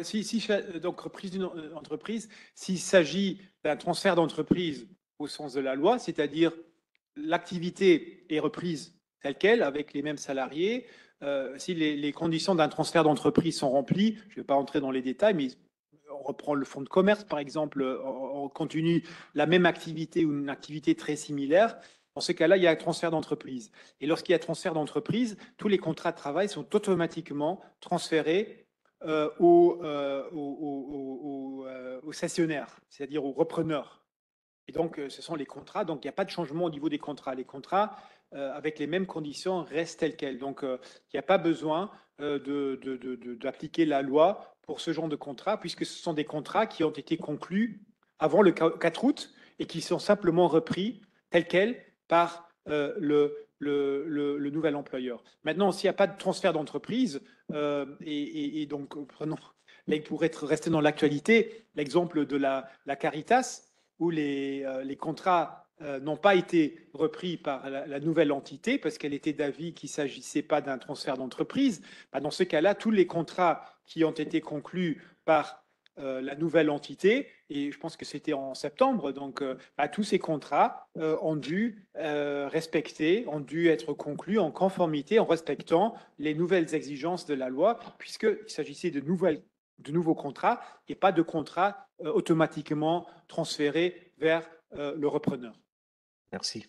Speaker 1: donc reprise d'une entreprise, s'il s'agit d'un transfert d'entreprise au sens de la loi, c'est-à-dire l'activité est reprise telle qu'elle, avec les mêmes salariés, si les conditions d'un transfert d'entreprise sont remplies, je ne vais pas entrer dans les détails, mais on reprend le fonds de commerce, par exemple, on continue la même activité ou une activité très similaire, dans ce cas-là, il y a un transfert d'entreprise. Et lorsqu'il y a transfert d'entreprise, tous les contrats de travail sont automatiquement transférés aux cessionnaires, c'est-à-dire aux repreneurs. Et donc, ce sont les contrats. Donc, il n'y a pas de changement au niveau des contrats. Les contrats, avec les mêmes conditions, restent tels quels. Donc, il n'y a pas besoin d'appliquer la loi pour ce genre de contrat, puisque ce sont des contrats qui ont été conclus avant le 4 août et qui sont simplement repris tels quels par le nouvel employeur. Maintenant, s'il n'y a pas de transfert d'entreprise, et donc, prenons, là, pour rester dans l'actualité, l'exemple de la Caritas, où les contrats n'ont pas été repris par la nouvelle entité parce qu'elle était d'avis qu'il ne s'agissait pas d'un transfert d'entreprise. Bah, dans ce cas-là, tous les contrats qui ont été conclus par la nouvelle entité, et je pense que c'était en septembre, donc bah, tous ces contrats ont dû respecter, ont dû être conclus en conformité, en respectant les nouvelles exigences de la loi, puisqu'il s'agissait de nouveaux contrats et pas de contrats automatiquement transférés vers le repreneur.
Speaker 3: merci.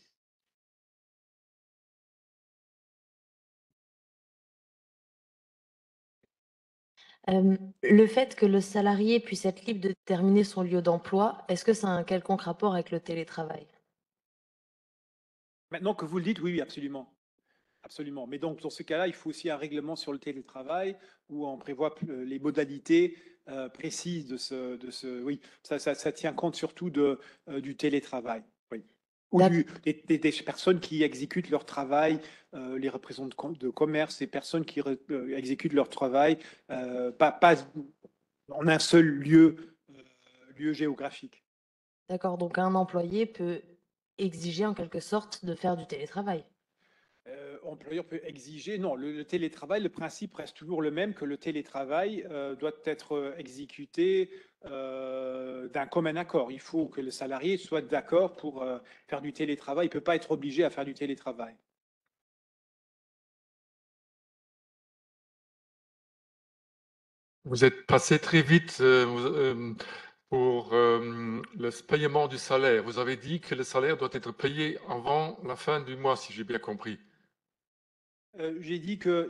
Speaker 4: Le fait que le salarié puisse être libre de déterminer son lieu d'emploi, est-ce que ça a un quelconque rapport avec le télétravail?
Speaker 1: Maintenant que vous le dites, oui, absolument. Absolument. Mais donc, dans ce cas-là, il faut aussi un règlement sur le télétravail où on prévoit les modalités précises oui, ça tient compte surtout du télétravail. Oui. Ou des personnes qui exécutent leur travail, les représentants de commerce, les personnes qui exécutent leur travail, pas en un seul lieu géographique.
Speaker 4: D'accord, donc un employé peut exiger en quelque sorte de faire du télétravail.
Speaker 1: Employeur peut exiger, non, le télétravail, le principe reste toujours le même, que le télétravail doit être exécuté d'un commun accord. Il faut que le salarié soit d'accord pour faire du télétravail. Il ne peut pas être obligé à faire du télétravail.
Speaker 5: Vous êtes passé très vite pour le paiement du salaire. Vous avez dit que le salaire doit être payé avant la fin du mois, si j'ai bien compris.
Speaker 1: J'ai dit que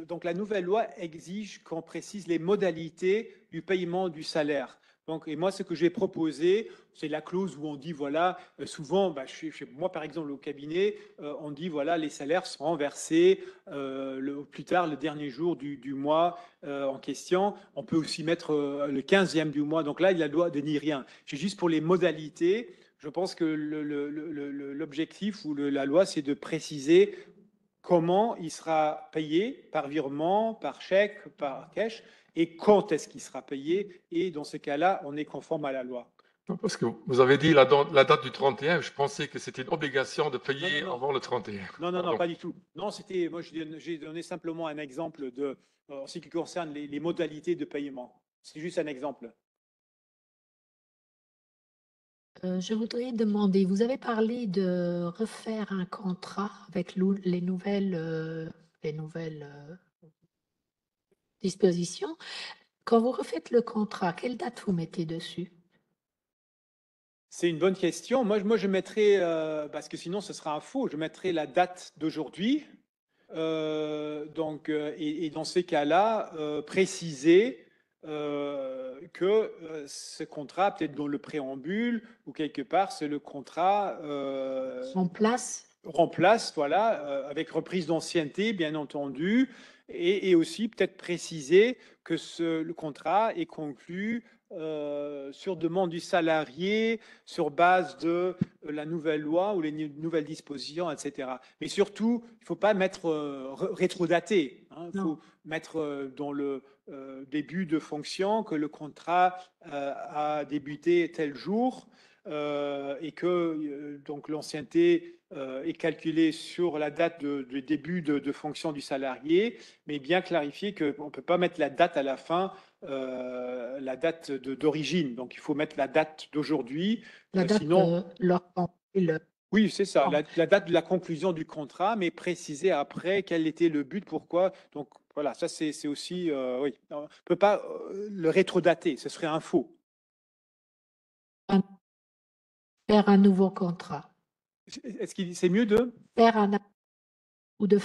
Speaker 1: donc la nouvelle loi exige qu'on précise les modalités du paiement du salaire. Donc, et moi, ce que j'ai proposé, c'est la clause où on dit, voilà, souvent, bah, chez moi, par exemple, au cabinet, on dit, voilà, les salaires seront versés plus tard, le dernier jour du mois en question. On peut aussi mettre le 15e du mois. Donc là, la loi ne nie rien. C'est juste pour les modalités. Je pense que l'objectif ou la loi, c'est de préciser comment il sera payé, par virement, par chèque, par cash, et quand est-ce qu'il sera payé. Et dans ce cas-là, on est conforme à la loi.
Speaker 5: Parce que vous avez dit la date du 31, je pensais que c'était une obligation de payer
Speaker 1: Non.
Speaker 5: avant le 31.
Speaker 1: Non, pas du tout. Non, moi, j'ai donné simplement un exemple en ce qui concerne les modalités de paiement. C'est juste un exemple.
Speaker 6: Je voudrais demander, vous avez parlé de refaire un contrat avec les nouvelles dispositions. Quand vous refaites le contrat, quelle date vous mettez dessus?
Speaker 1: C'est une bonne question. Moi je mettrais, parce que sinon ce sera un faux, je mettrais la date d'aujourd'hui. Et dans ces cas-là, préciser que ce contrat, peut-être dans le préambule ou quelque part, c'est le contrat
Speaker 6: En place?
Speaker 1: remplace, voilà, avec reprise d'ancienneté, bien entendu, et aussi peut-être préciser que le contrat est conclu sur demande du salarié, sur base de la nouvelle loi ou les nouvelles dispositions, etc. Mais surtout, il ne faut pas mettre rétrodaté. Il faut mettre dans le début de fonction que le contrat a débuté tel jour et que donc l'ancienneté est calculée sur la date de début de fonction du salarié, mais bien clarifier qu'on ne peut pas mettre la date à la fin, la date d'origine. Donc il faut mettre la date d'aujourd'hui.
Speaker 6: La date
Speaker 1: Sinon, oui, c'est ça, la date de la conclusion du contrat, mais préciser après quel était le but, pourquoi. Donc voilà, ça c'est aussi, oui, on ne peut pas le rétrodater, ce serait un faux.
Speaker 6: Faire un nouveau contrat.
Speaker 1: Est-ce que c'est mieux de
Speaker 6: faire ou de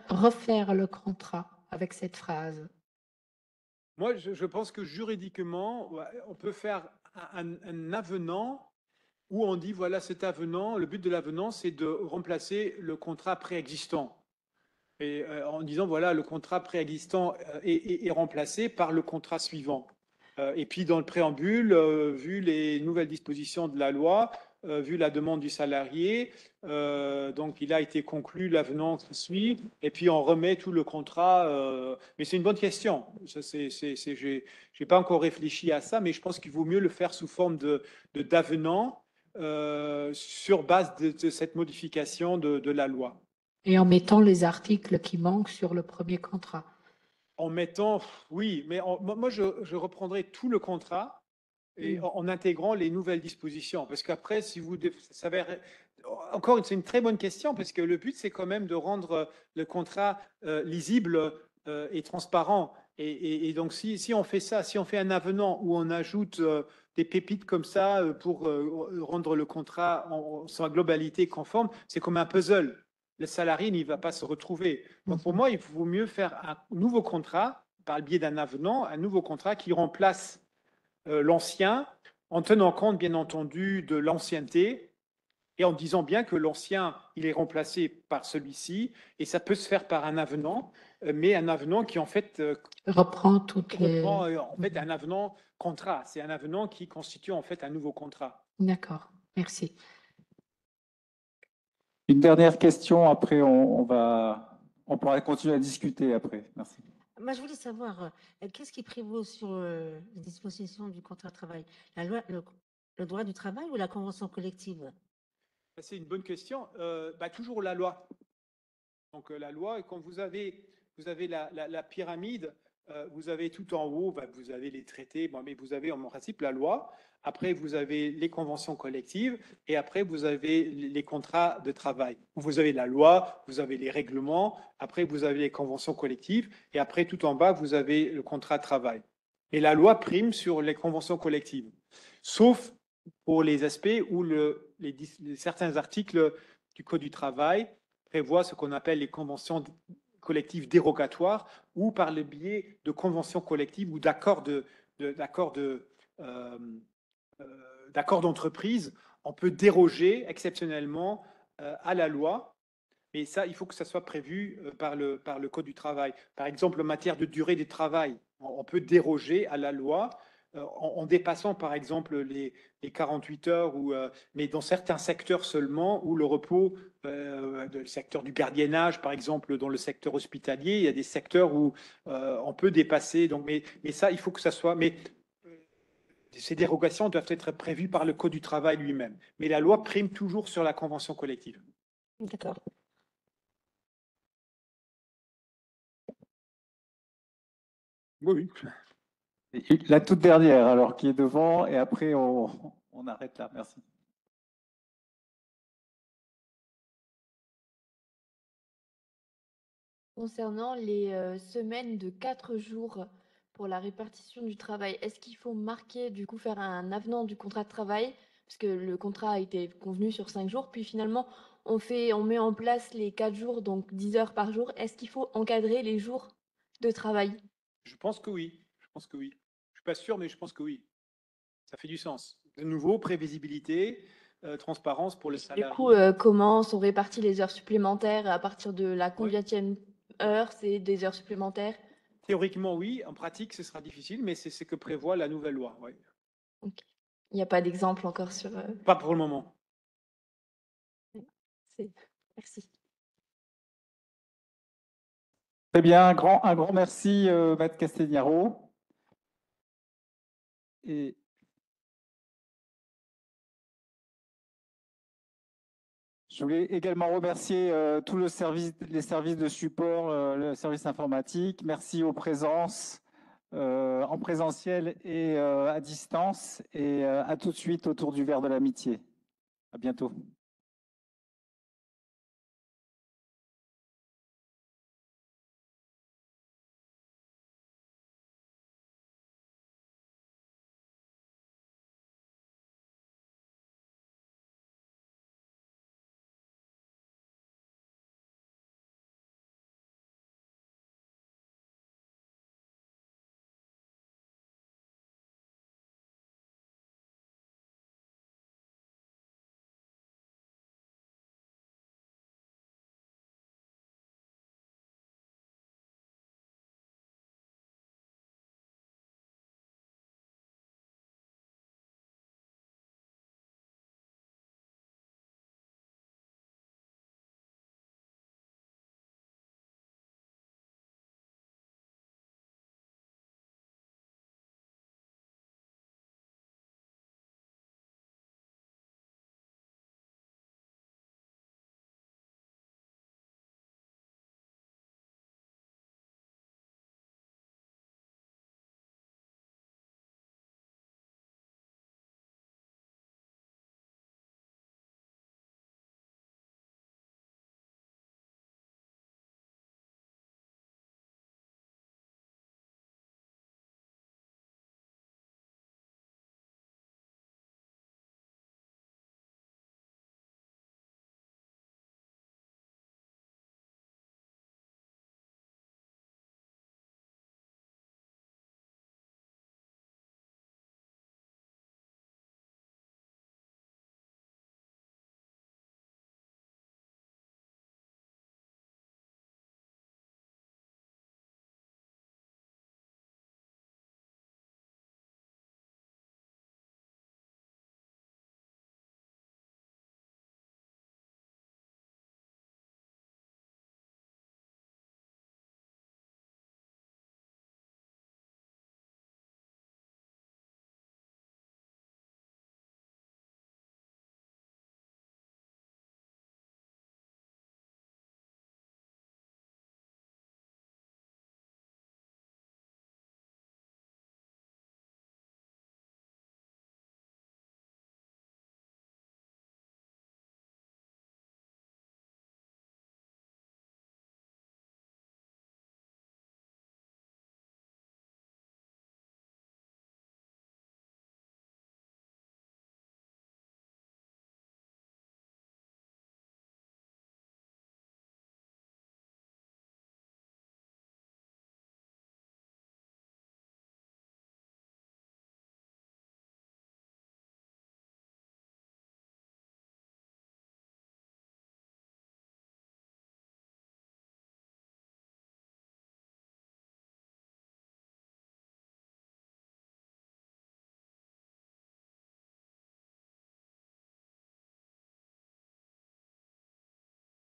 Speaker 6: refaire le contrat avec cette phrase?
Speaker 1: Moi, je pense que juridiquement, on peut faire un avenant où on dit, voilà, cet avenant, le but de l'avenant, c'est de remplacer le contrat préexistant. Et en disant, voilà, le contrat préexistant est remplacé par le contrat suivant. Et puis, dans le préambule, vu les nouvelles dispositions de la loi, vu la demande du salarié, donc il a été conclu l'avenant qui suit, et puis on remet tout le contrat. Mais c'est une bonne question. Je n'ai pas encore réfléchi à ça, mais je pense qu'il vaut mieux le faire sous forme d'avenant sur base de cette modification de la loi.
Speaker 6: Et en mettant les articles qui manquent sur le premier contrat.
Speaker 1: En mettant, oui, mais moi je reprendrai tout le contrat et en intégrant les nouvelles dispositions. Parce qu'après, si vous savez, encore c'est une très bonne question, parce que le but c'est quand même de rendre le contrat lisible et transparent. Et donc si on fait ça, si on fait un avenant où on ajoute des pépites comme ça pour rendre le contrat en sa globalité conforme, c'est comme un puzzle. Le salarié n'y va pas se retrouver. Donc pour moi, il vaut mieux faire un nouveau contrat par le biais d'un avenant, un nouveau contrat qui remplace l'ancien, en tenant compte bien entendu de l'ancienneté et en disant bien que l'ancien, il est remplacé par celui-ci, et ça peut se faire par un avenant, mais un avenant qui en fait
Speaker 6: reprend
Speaker 1: en fait un avenant contrat. C'est un avenant qui constitue en fait un nouveau contrat.
Speaker 6: D'accord, merci.
Speaker 2: Une dernière question, après on pourra continuer à discuter après. Merci.
Speaker 7: Moi, je voulais savoir, qu'est-ce qui prévaut sur les dispositions du contrat de travail? La loi, le droit du travail ou la convention collective?
Speaker 1: C'est une bonne question. Toujours la loi. Donc la loi, et quand vous avez la pyramide, vous avez tout en haut, vous avez les traités, mais vous avez en principe la loi. Après, vous avez les conventions collectives et après, vous avez les contrats de travail. Vous avez la loi, vous avez les règlements, après, vous avez les conventions collectives et après, tout en bas, vous avez le contrat de travail. Et la loi prime sur les conventions collectives, sauf pour les aspects où certains articles du Code du travail prévoient ce qu'on appelle les conventions collectives dérogatoires ou par le biais de conventions collectives ou d'accords d'entreprise, on peut déroger exceptionnellement à la loi. Mais ça, il faut que ça soit prévu par le Code du travail. Par exemple, en matière de durée du travail, on peut déroger à la loi en dépassant, par exemple, les 48 heures, mais dans certains secteurs seulement, où le repos, le secteur du gardiennage, par exemple, dans le secteur hospitalier, il y a des secteurs où on peut dépasser. Donc, mais ça, il faut que ça soit... Mais ces dérogations doivent être prévues par le Code du travail lui-même. Mais la loi prime toujours sur la convention collective.
Speaker 7: D'accord.
Speaker 1: Oui.
Speaker 2: La toute dernière, alors, qui est devant, et après, on arrête là. Merci.
Speaker 4: Concernant les semaines de 4 jours pour la répartition du travail, est-ce qu'il faut marquer, du coup, faire un avenant du contrat de travail, parce que le contrat a été convenu sur 5 jours, puis finalement, on met en place les 4 jours, donc 10 heures par jour. Est-ce qu'il faut encadrer les jours de travail?
Speaker 1: Je pense que oui. Je pense que oui. Je suis pas sûr, mais je pense que oui. Ça fait du sens. De nouveau, prévisibilité, transparence pour le salarié.
Speaker 4: Du coup, comment sont réparties les heures supplémentaires à partir de la combienième heure, c'est des heures supplémentaires?
Speaker 1: Théoriquement, oui. En pratique, ce sera difficile, mais c'est ce que prévoit la nouvelle loi. Ouais.
Speaker 4: Ok. Il n'y a pas d'exemple encore sur...
Speaker 1: Pas pour le moment.
Speaker 4: Merci.
Speaker 2: Très bien, un grand merci, Maître Castagnaro. Et je voulais également remercier tous les services de support, le service informatique. Merci aux présences en présentiel et à distance. Et à tout de suite autour du verre de l'amitié. À bientôt.